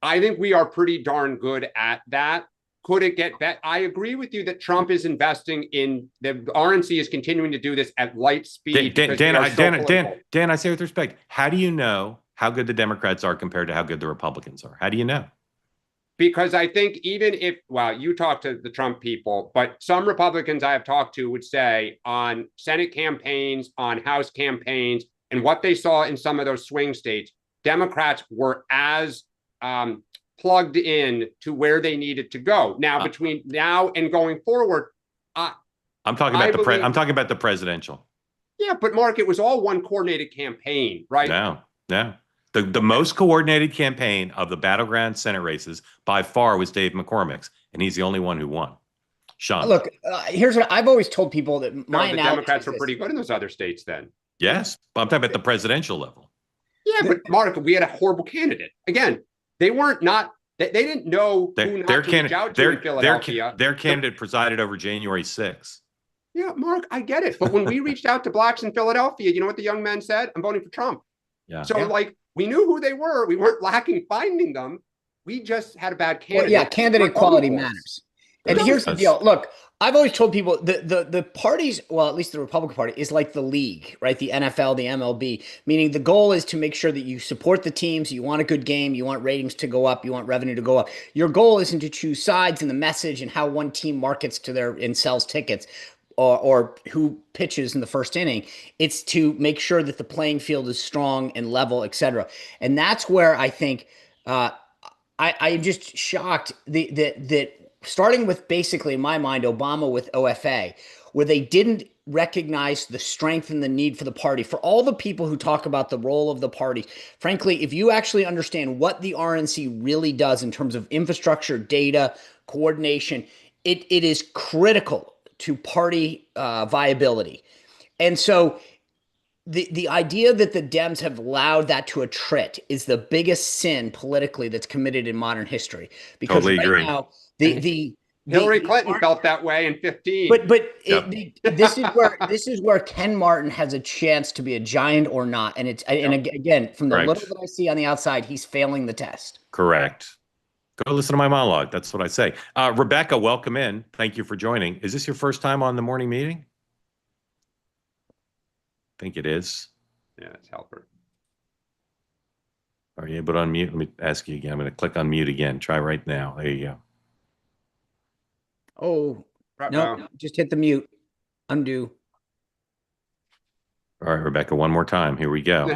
I think we are pretty darn good at that. Could it get better? I agree with you that Trump is investing in the RNC is continuing to do this at light speed. Dan, I say with respect, how do you know how good the Democrats are compared to how good the Republicans are? How do you know? Because I think even if, you talk to the Trump people, but some Republicans I have talked to would say on Senate campaigns, on House campaigns, and what they saw in some of those swing states, Democrats were as plugged in to where they needed to go. Now, between now and going forward, I'm talking about the presidential. Yeah, but Mark, it was all one coordinated campaign, right? No. The most coordinated campaign of the battleground Senate races by far was Dave McCormick's, and he's the only one who won. Sean, look, here's what I've always told people that the Democrats were pretty good in those other states. Then, yes, but I'm talking about the presidential level. Yeah, but Mark, we had a horrible candidate. Again, they didn't know who not to reach out to in Philadelphia. Their candidate presided over January 6th. Yeah, Mark, I get it. But when we reached out to blacks in Philadelphia, you know what the young men said? I'm voting for Trump. Yeah. So, like, we knew who they were. We weren't lacking finding them. We just had a bad Well, candidate. yeah, candidate quality matters. And It here's the does. deal. Look, I've always told people the parties, well, at least the Republican Party, is like the league, right? The NFL, the MLB, meaning the goal is to make sure that you support the teams. You want a good game. You want ratings to go up. You want revenue to go up. Your goal isn't to choose sides in the message and how one team markets to their and sells tickets or who pitches in the first inning. It's to make sure that the playing field is strong and level, et cetera. And that's where I think I'm just shocked that starting with basically, in my mind, Obama with OFA, where they didn't recognize the strength and the need for the party. For all the people who talk about the role of the party, frankly, if you actually understand what the RNC really does in terms of infrastructure, data, coordination, it is critical to party viability. And so the idea that the Dems have allowed that to attrit is the biggest sin politically that's committed in modern history. Because Totally right agree. now, Hillary Clinton felt that way in 15. But Yep. this is where Ken Martin has a chance to be a giant or not. And again, from the Correct. little that I see on the outside, he's failing the test. Correct. Go listen to my monologue. That's what I say. Rebecca, welcome in. Thank you for joining. Is this your first time on the morning meeting? I think it is. Yeah, it's Halperin. Are you able to unmute? Let me ask you again. I'm going to click unmute again. Try right now. There you go. Oh, no, just hit the mute. Undo. All right, Rebecca, one more time. Here we go.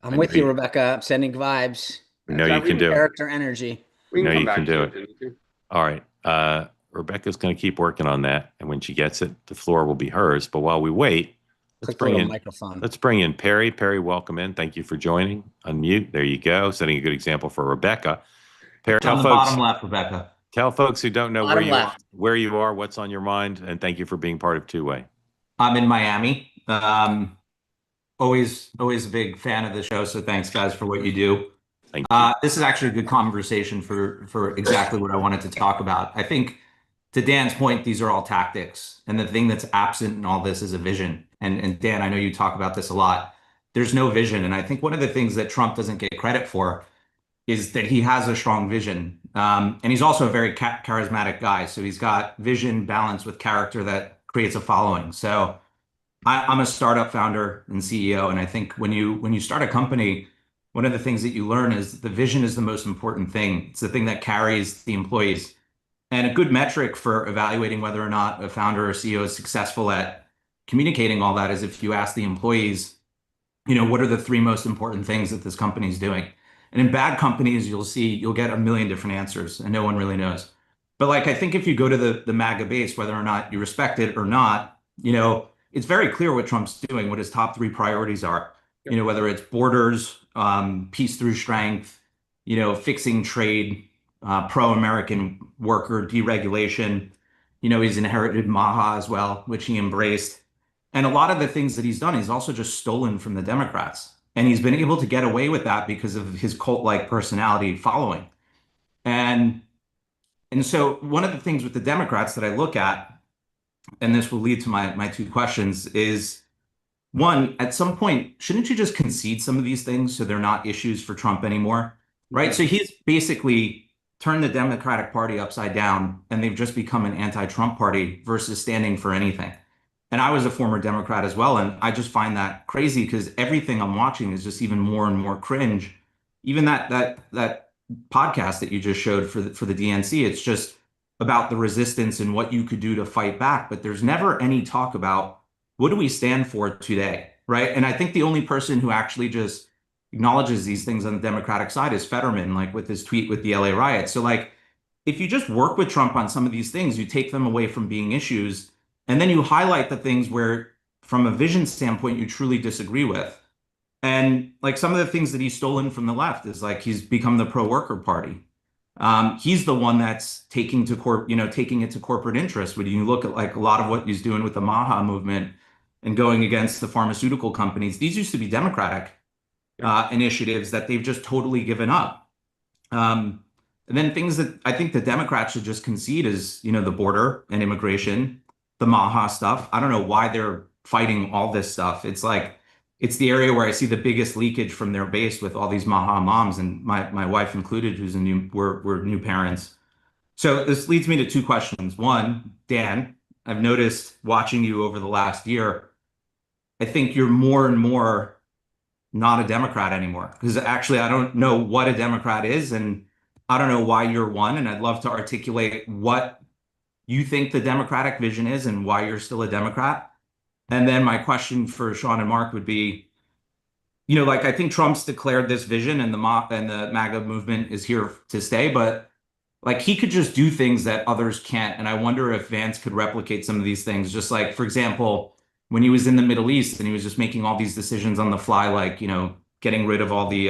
I'm with you, Rebecca. I'm sending vibes. We know you can do it. Character energy. We know can you come can back do to it. All right. Rebecca's going to keep working on that. And when she gets it, the floor will be hers. But while we wait, let's bring in microphone. Let's bring in Perry. Perry, welcome in. Thank you for joining. Unmute. There you go. Setting a good example for Rebecca. Perry, It's on the bottom left, Rebecca. Tell folks who don't know Bottom where you are, what's on your mind, and thank you for being part of Two Way. I'm in Miami. Always a big fan of the show, so thanks, guys, for what you do. Thank you. This is actually a good conversation for exactly what I wanted to talk about. I think, to Dan's point, these are all tactics, and the thing that's absent in all this is a vision. And Dan, I know you talk about this a lot. There's no vision, and I think one of the things that Trump doesn't get credit for is that he has a strong vision. And he's also a very charismatic guy. So he's got vision balanced with character that creates a following. So I'm a startup founder and CEO. And I think when you start a company, one of the things that you learn is the vision is the most important thing. It's the thing that carries the employees. And a good metric for evaluating whether or not a founder or CEO is successful at communicating all that is if you ask the employees, what are the three most important things that this company is doing? And in bad companies, you'll get a million different answers and no one really knows. But I think if you go to the MAGA base, whether or not you respect it or not, it's very clear what Trump's doing, what his top three priorities are, whether it's borders, peace through strength, fixing trade, pro-American worker deregulation. He's inherited Maha as well, which he embraced. And a lot of the things that he's done, he's also just stolen from the Democrats. And he's been able to get away with that because of his cult-like personality following. And so one of the things with the Democrats that I look at, and this will lead to my two questions, is one, at some point, shouldn't you just concede some of these things so they're not issues for Trump anymore? Right? So he's basically turned the Democratic Party upside down, and they've just become an anti-Trump party versus standing for anything. And I was a former Democrat as well. And I just find that crazy because everything I'm watching is just even more and more cringe. Even that podcast that you just showed for the DNC, it's just about the resistance and what you could do to fight back. But there's never any talk about what do we stand for today, right? And I think the only person who actually just acknowledges these things on the Democratic side is Fetterman, with his tweet with the LA riots. So if you just work with Trump on some of these things, you take them away from being issues. And then you highlight the things where, from a vision standpoint, you truly disagree with. And some of the things that he's stolen from the left is he's become the pro-worker party. He's the one that's taking it to corporate interest. When you look at a lot of what he's doing with the Maha movement and going against the pharmaceutical companies, these used to be Democratic initiatives that they've just totally given up. And then things that I think the Democrats should just concede is, the border and immigration. the Maha stuff. I don't know why they're fighting all this stuff. It's like it's the area where I see the biggest leakage from their base with all these Maha moms, and my wife included, who's a we're new parents. So this leads me to two questions. One, Dan, I've noticed watching you over the last year, I think you're more and more not a Democrat anymore. Because actually, I don't know what a Democrat is, and I don't know why you're one. And I'd love to articulate what you think the Democratic vision is and why you're still a Democrat. And then my question for Sean and Mark would be, like I think Trump's declared this vision and the MAGA movement is here to stay, but like he could just do things that others can't. And I wonder if Vance could replicate some of these things. Just like, for example, when he was in the Middle East and he was just making all these decisions on the fly, like, getting rid of all the,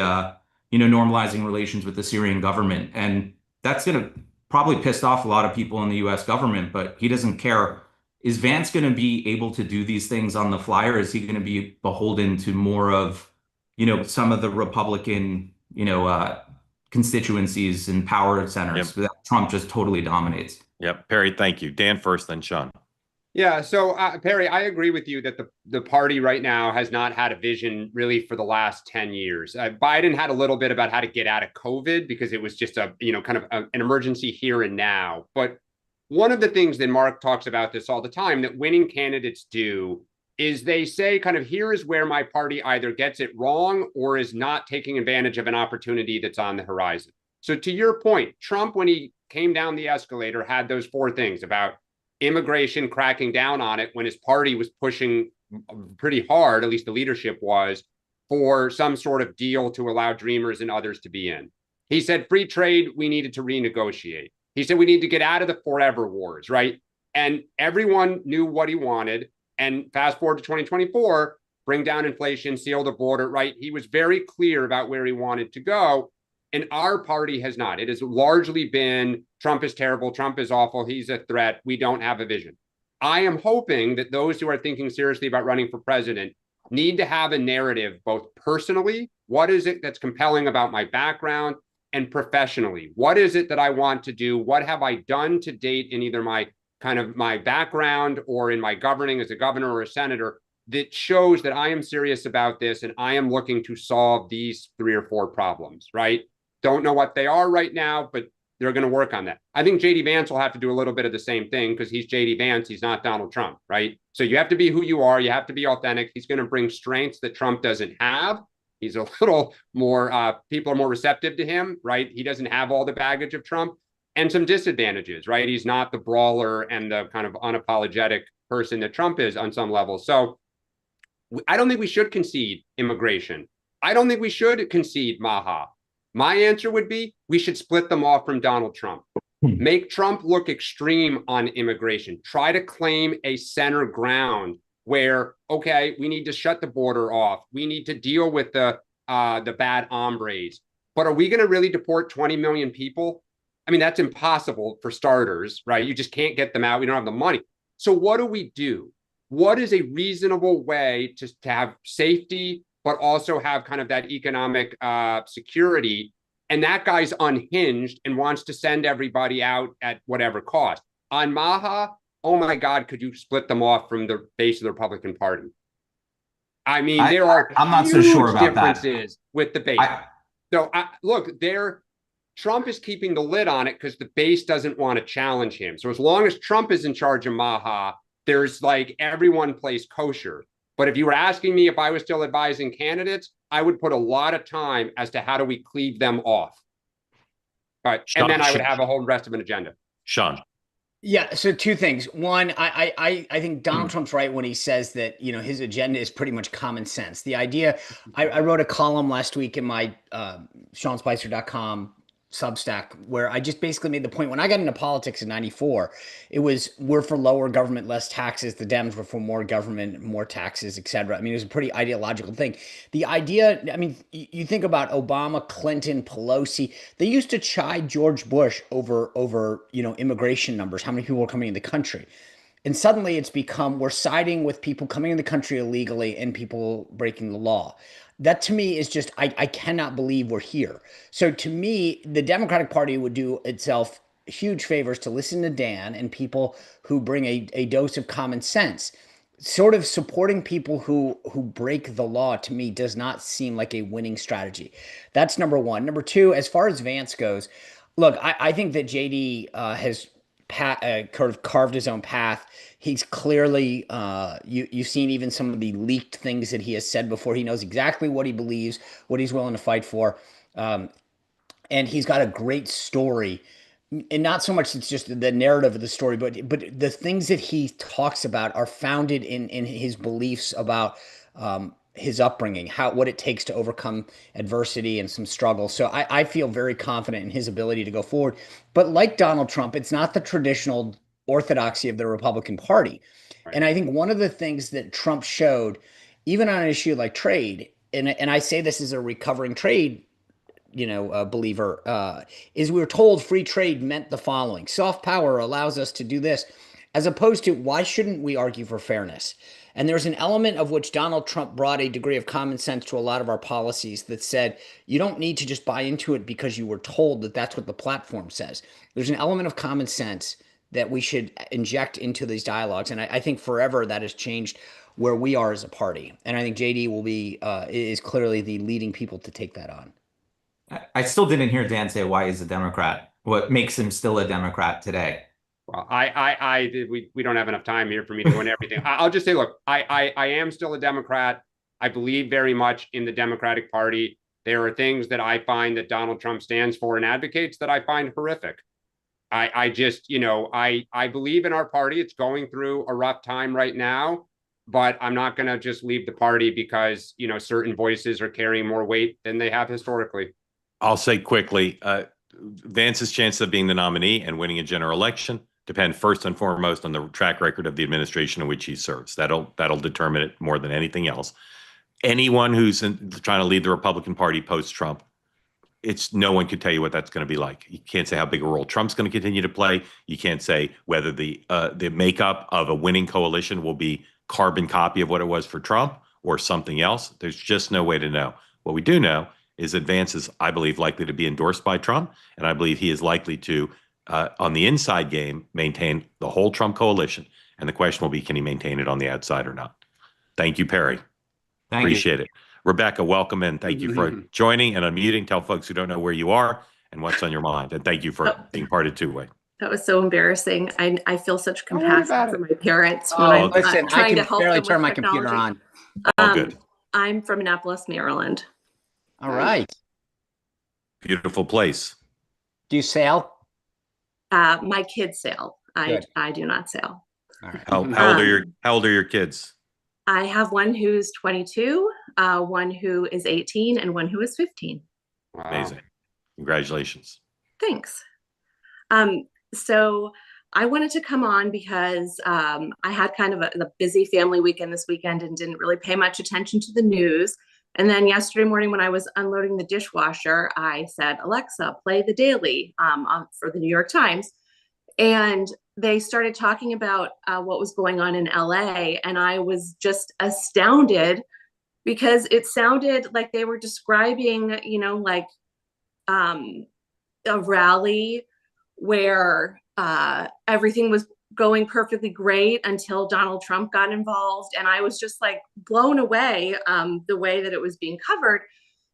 normalizing relations with the Syrian government. And that's going to probably pissed off a lot of people in the US government, but he doesn't care. Is Vance going to be able to do these things on the fly, or is he going to be beholden to more of, some of the Republican, constituencies and power centers that Trump just totally dominates? Yep. Perry, thank you. Dan first, then Sean. Yeah. So, Perry, I agree with you that the party right now has not had a vision really for the last 10 years. Biden had a little bit about how to get out of COVID because it was just an emergency here and now. But one of the things that Mark talks about this all the time that winning candidates do is they say kind of, here is where my party either gets it wrong or is not taking advantage of an opportunity that's on the horizon. So to your point, Trump, when he came down the escalator, had those four things about immigration, cracking down on it when his party was pushing pretty hard, at least the leadership was, for some sort of deal to allow Dreamers and others to be in. He said free trade, we needed to renegotiate. He said we need to get out of the forever wars, right? And everyone knew what he wanted. And fast forward to 2024, bring down inflation, seal the border, right? He was very clear about where he wanted to go. And our party has not. It has largely been Trump is terrible, Trump is awful, he's a threat, we don't have a vision. I am hoping that those who are thinking seriously about running for president need to have a narrative, both personally, what is it that's compelling about my background, and professionally, what is it that I want to do? What have I done to date in either my background or in my governing as a governor or a senator that shows that I am serious about this and I am looking to solve these 3 or 4 problems, right? Don't know what they are right now, but they're going to work on that. I think JD Vance will have to do a little bit of the same thing because he's JD Vance. He's not Donald Trump, right? So you have to be who you are. You have to be authentic. He's going to bring strengths that Trump doesn't have. He's a little more, people are more receptive to him, right? He doesn't have all the baggage of Trump and some disadvantages, right? He's not the brawler and the kind of unapologetic person that Trump is on some level. So I don't think we should concede immigration. I don't think we should concede Maha. My answer would be we should split them off from Donald Trump. Make Trump look extreme on immigration. Try to claim a center ground where, okay, we need to shut the border off. We need to deal with the bad hombres. But are we going to really deport 20 million people? I mean, that's impossible for starters, right? You just can't get them out. We don't have the money. So what do? What is a reasonable way to have safety, but also have kind of that economic security? And that guy's unhinged and wants to send everybody out at whatever cost. On Maha, oh my God, could you split them off from the base of the Republican Party? I mean, there are I'm not so sure about differences with the base. Look, Trump is keeping the lid on it because the base doesn't want to challenge him. So as long as Trump is in charge of Maha, there's like everyone plays kosher. But if you were asking me if I was still advising candidates, I would put a lot of time as to how do we cleave them off. All right. And then I would have a whole rest of an agenda. Sean. Yeah, so 2 things. One, I think Donald Trump's right when he says that, his agenda is pretty much common sense. The idea, I wrote a column last week in my SeanSpicer.com Substack where I just basically made the point when I got into politics in 94, it was we're for lower government, less taxes. The Dems were for more government, more taxes, etc. I mean, it was a pretty ideological thing. The idea, I mean, you think about Obama, Clinton, Pelosi, they used to chide George Bush over immigration numbers, how many people were coming in the country. And suddenly it's become we're siding with people coming in the country illegally and people breaking the law. That to me is just, I cannot believe we're here. So to me, the Democratic Party would do itself huge favors to listen to Dan and people who bring a dose of common sense. Sort of supporting people who break the law to me does not seem like a winning strategy. That's number one. Number two, as far as Vance goes, look, I think that JD has kind of carved his own path. He's clearly you've seen even some of the leaked things that he has said before. He knows exactly what he believes, what he's willing to fight for. And he's got a great story, and not so much it's just the narrative of the story, but the things that he talks about are founded in his beliefs about his upbringing, what it takes to overcome adversity and some struggle. So I feel very confident in his ability to go forward. But like Donald Trump, it's not the traditional orthodoxy of the Republican Party. Right. And I think one of the things that Trump showed, even on an issue like trade, and I say this as a recovering trade believer, is we were told free trade meant the following: soft power allows us to do this, as opposed to why shouldn't we argue for fairness? And there's an element of which Donald Trump brought a degree of common sense to a lot of our policies that said you don't need to just buy into it because you were told that that's what the platform says. There's an element of common sense that we should inject into these dialogues. And I think forever that has changed where we are as a party. And I think JD is clearly the leading people to take that on. I still didn't hear Dan say why he's a Democrat. What makes him still a Democrat today? Well, we don't have enough time here for me to go into everything. I'll just say, look, I am still a Democrat. I believe very much in the Democratic Party. There are things that I find that Donald Trump stands for and advocates that I find horrific. I believe in our party. It's going through a rough time right now, but I'm not going to just leave the party because, certain voices are carrying more weight than they have historically. I'll say quickly, Vance's chance of being the nominee and winning a general election depend first and foremost on the track record of the administration in which he serves. That'll determine it more than anything else. Anyone who's trying to lead the Republican Party post-Trump, no one could tell you what that's going to be like. You can't say how big a role Trump's going to continue to play. You can't say whether the makeup of a winning coalition will be carbon copy of what it was for Trump or something else. There's just no way to know. What we do know is that Vance is, I believe, likely to be endorsed by Trump, and I believe he is likely to, on the inside game, maintain the whole Trump coalition. And the question will be, can he maintain it on the outside or not? Thank you, Perry. Appreciate it. Rebecca, welcome in. Thank you for joining and unmuting. Tell folks who don't know where you are and what's on your mind. And thank you for being part of two-way. That was so embarrassing. I feel such compassion for my parents when I'm listen, trying to I can help barely them turn with my computer technology. on. All good. I'm from Annapolis, Maryland. All right. Beautiful place. Do you sail? My kids sail. Good. I do not sail. All right. How old are your kids? I have one who's 22, one who is 18, and one who is 15. Wow. Amazing. Congratulations. Thanks. So I wanted to come on because I had kind of a busy family weekend this weekend and didn't really pay much attention to the news. And then yesterday morning when I was unloading the dishwasher, I said, Alexa, play The Daily for the New York Times. And they started talking about what was going on in LA. And I was just astounded because it sounded like they were describing, like a rally where everything was going perfectly great until Donald Trump got involved. And I was just like blown away the way that it was being covered.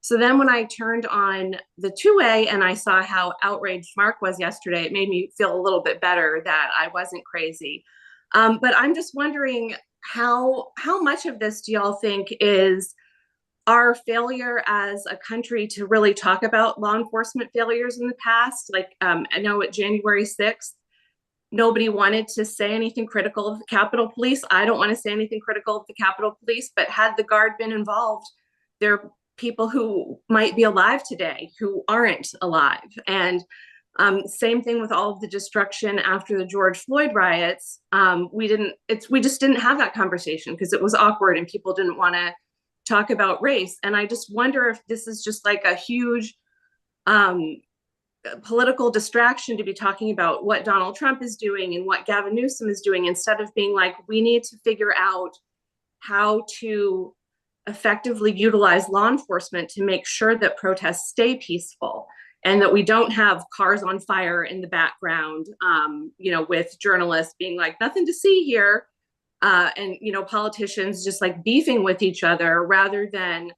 So then when I turned on the two-way and I saw how outraged Mark was yesterday, it made me feel a little bit better that I wasn't crazy. But I'm just wondering how much of this do y'all think is our failure as a country to really talk about law enforcement failures in the past? Like I know at January 6th, nobody wanted to say anything critical of the Capitol Police. I don't want to say anything critical of the Capitol Police, but had the Guard been involved, there are people who might be alive today who aren't alive. And same thing with all of the destruction after the George Floyd riots. We just didn't have that conversation because it was awkward and people didn't want to talk about race. And I just wonder if this is just like a huge political distraction to be talking about what Donald Trump is doing and what Gavin Newsom is doing, instead of being like, we need to figure out how to effectively utilize law enforcement to make sure that protests stay peaceful and that we don't have cars on fire in the background, with journalists being like, nothing to see here. And politicians just like beefing with each other rather than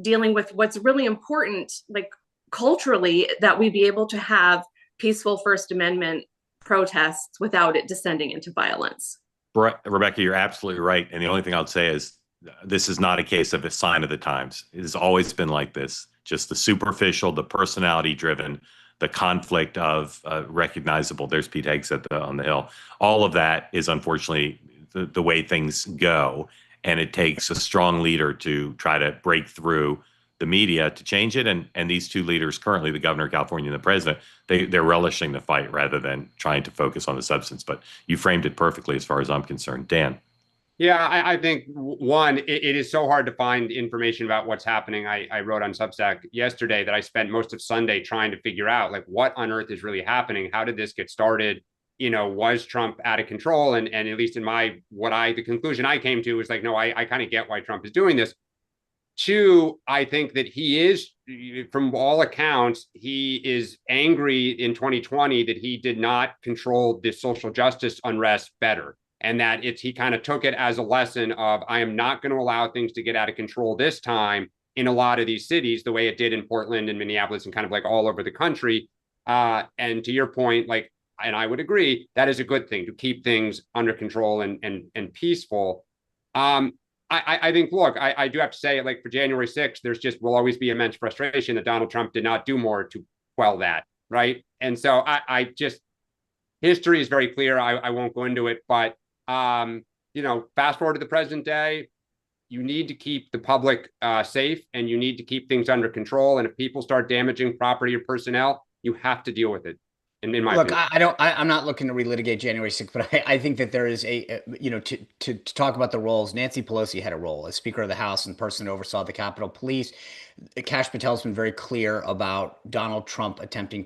dealing with what's really important, like culturally, that we be able to have peaceful First Amendment protests without it descending into violence. Rebecca, you're absolutely right. And the only thing I'll say is this is not a case of a sign of the times. It has always been like this, just the superficial, the personality driven, the conflict of recognizable. There's Pete Hegseth on the Hill. All of that is unfortunately the way things go. And it takes a strong leader to try to break through the media to change it. And these two leaders currently, the governor of California and the president, they're relishing the fight rather than trying to focus on the substance. But you framed it perfectly as far as I'm concerned. Dan. Yeah, I think one, it is so hard to find information about what's happening. I wrote on Substack yesterday that I spent most of Sunday trying to figure out like what on earth is really happening. How did this get started? Was Trump out of control? And at least in the conclusion I came to was like, no, I kind of get why Trump is doing this. Two, I think that he is, from all accounts, he is angry in 2020 that he did not control the social justice unrest better. And that he kind of took it as a lesson of, I am not going to allow things to get out of control this time in a lot of these cities, the way it did in Portland and Minneapolis and kind of like all over the country. And to your point, like, and I would agree, that is a good thing to keep things under control and peaceful. I think, look, I do have to say, like for January 6th, will always be immense frustration that Donald Trump did not do more to quell that, right? And so history is very clear. I won't go into it, but fast forward to the present day, you need to keep the public safe and you need to keep things under control. And if people start damaging property or personnel, you have to deal with it. In my opinion. I'm not looking to relitigate January 6th, but I think that there is to talk about the roles. Nancy Pelosi had a role as Speaker of the House and person who oversaw the Capitol Police. Kash Patel's been very clear about Donald Trump attempting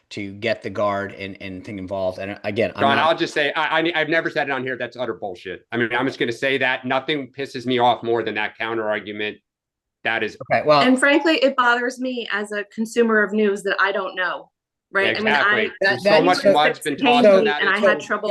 to get the guard and thing involved. And again, I'll just say, I've never said it on here. That's utter bullshit. I mean, I'm just going to say that nothing pisses me off more than that counter argument. That is okay. Well, and frankly, it bothers me as a consumer of news that I don't know. Right. Yeah, exactly. I mean, so much mud's been tossed on that, and I had trouble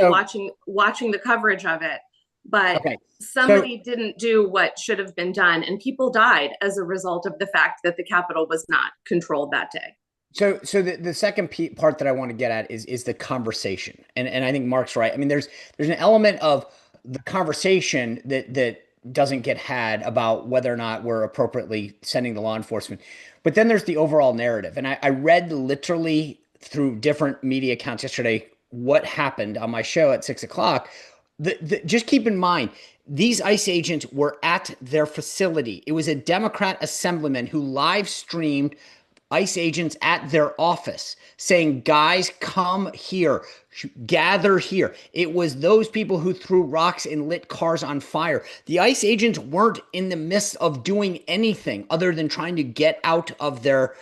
watching the coverage of it. But somebody didn't do what should have been done, and people died as a result of the fact that the Capitol was not controlled that day. So the second part that I want to get at is the conversation, and I think Mark's right. I mean, there's an element of the conversation that doesn't get had about whether or not we're appropriately sending the law enforcement, but then there's the overall narrative, and I read literally through different media accounts yesterday what happened on my show at 6 o'clock. Just keep in mind, these ICE agents were at their facility. It was a Democrat assemblyman who live streamed ICE agents at their office saying, guys, come here, gather here. It was those people who threw rocks and lit cars on fire. The ICE agents weren't in the midst of doing anything other than trying to get out of their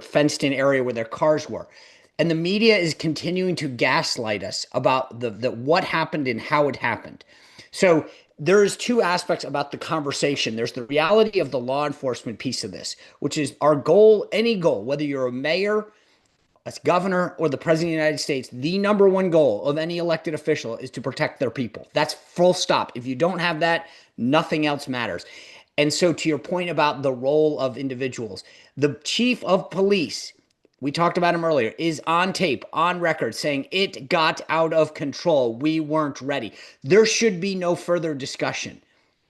fenced in area where their cars were. And the media is continuing to gaslight us about the what happened and how it happened. So there's two aspects about the conversation. There's the reality of the law enforcement piece of this, which is our goal, any goal, whether you're a mayor, a governor, or the president of the United States, the number one goal of any elected official is to protect their people. That's full stop. If you don't have that, nothing else matters. And so to your point about the role of individuals, the chief of police, we talked about him earlier, is on tape, on record, saying it got out of control. We weren't ready. There should be no further discussion.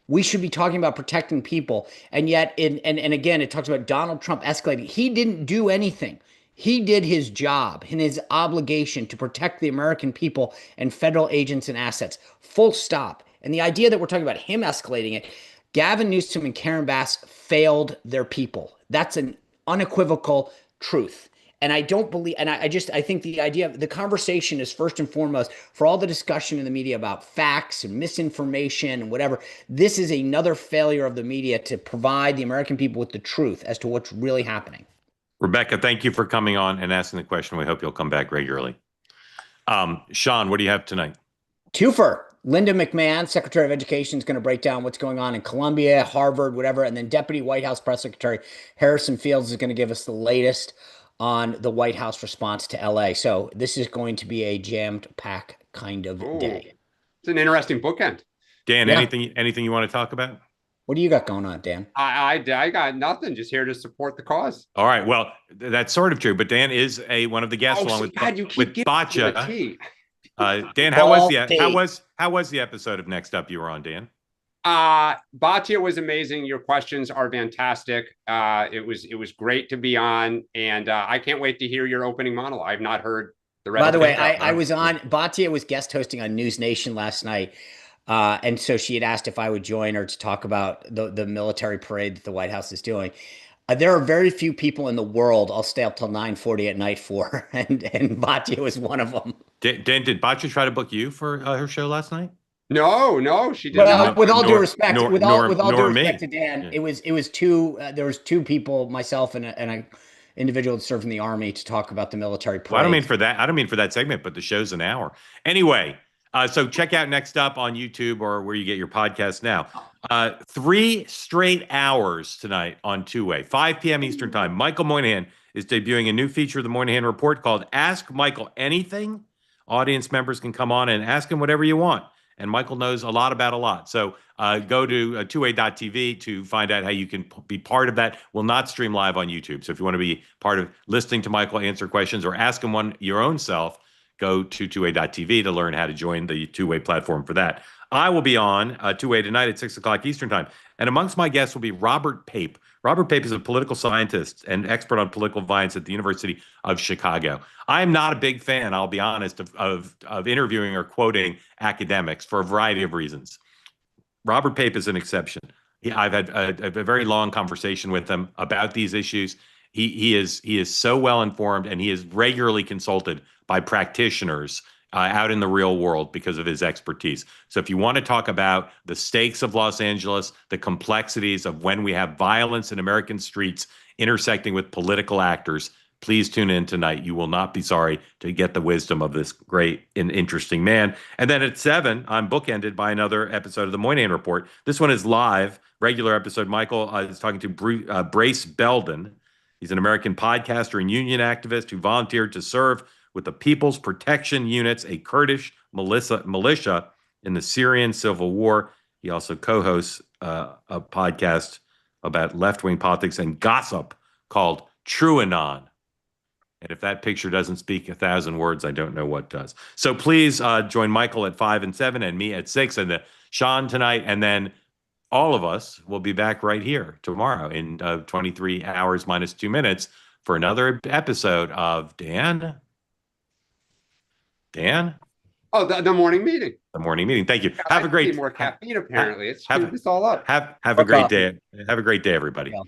We should be talking about protecting people. And yet, and again, it talks about Donald Trump escalating. He didn't do anything. He did his job and his obligation to protect the American people and federal agents and assets. Full stop. And the idea that we're talking about him escalating it, Gavin Newsom and Karen Bass failed their people. That's an unequivocal truth. And I don't believe, and I think the idea of the conversation is first and foremost for all the discussion in the media about facts and misinformation and whatever. This is another failure of the media to provide the American people with the truth as to what's really happening. Rebecca, thank you for coming on and asking the question. We hope you'll come back regularly. Sean, what do you have tonight? Twofer. Linda McMahon, Secretary of Education, is going to break down what's going on in Columbia, Harvard, whatever. And then Deputy White House Press Secretary Harrison Fields is going to give us the latest on the White House response to LA. So this is going to be a jammed pack kind of Ooh, day. it's an interesting bookend. Dan, Yeah. anything you want to talk about? What do you got going on, Dan? I got nothing. Just here to support the cause. All right. Well, that's sort of true, but Dan is one of the guests along with God, you keep with giving Bacha. the tea. Dan, how was the episode of Next Up you were on, Dan? Batia was amazing. Your questions are fantastic. It was great to be on, and I can't wait to hear your opening monologue. I've not heard the rest. By the of way, it. I was on, Batia was guest hosting on News Nation last night. And so she had asked if I would join her to talk about the military parade that the White House is doing. There are very few people in the world I'll stay up till 9:40 at night for, and Batia was one of them. Dan, did Bacha try to book you for her show last night? No, she did Well, not. with all due respect, with all due me. respect to Dan, Yeah. it was two. There was two people, myself and an individual that served in the Army, to talk about the military parade. Well, I don't mean for that segment, but the show's an hour anyway. So check out Next Up on YouTube or where you get your podcast now. 3 straight hours tonight on Two-Way, 5 p.m. Eastern Time. Michael Moynihan is debuting a new feature of the Moynihan Report called Ask Michael Anything. Audience members can come on and ask him whatever you want. And Michael knows a lot about a lot. So go to twoway.tv to find out how you can be part of that. We'll not stream live on YouTube. So if you want to be part of listening to Michael answer questions or ask him one your own self, go to twoway.tv to learn how to join the Two-Way platform for that. I will be on Two-Way tonight at 6 o'clock Eastern Time. And amongst my guests will be Robert Pape. Robert Pape is a political scientist and expert on political violence at the University of Chicago. I am not a big fan, I'll be honest, of interviewing or quoting academics for a variety of reasons. Robert Pape is an exception. I've had a very long conversation with him about these issues. He is so well informed, and he is regularly consulted by practitioners out in the real world because of his expertise. So if you want to talk about the stakes of Los Angeles, the complexities of when we have violence in American streets intersecting with political actors, please tune in tonight. You will not be sorry to get the wisdom of this great and interesting man. And then at 7, I'm bookended by another episode of the Moynihan Report. This one is live, regular episode. Michael is talking to Brace Belden. He's an American podcaster and union activist who volunteered to serve with the People's Protection Units, a Kurdish militia in the Syrian civil war. He also co-hosts a podcast about left-wing politics and gossip called TrueAnon. And if that picture doesn't speak 1,000 words, I don't know what does. So please join Michael at 5 and 7 and me at 6 and Sean tonight. And then all of us will be back right here tomorrow in 23 hours minus 2 minutes for another episode of Dan. Oh, the morning meeting. The morning meeting. Thank you. I need more caffeine, apparently. It's have this all up. Have a great day. Have a great day, everybody. Yeah.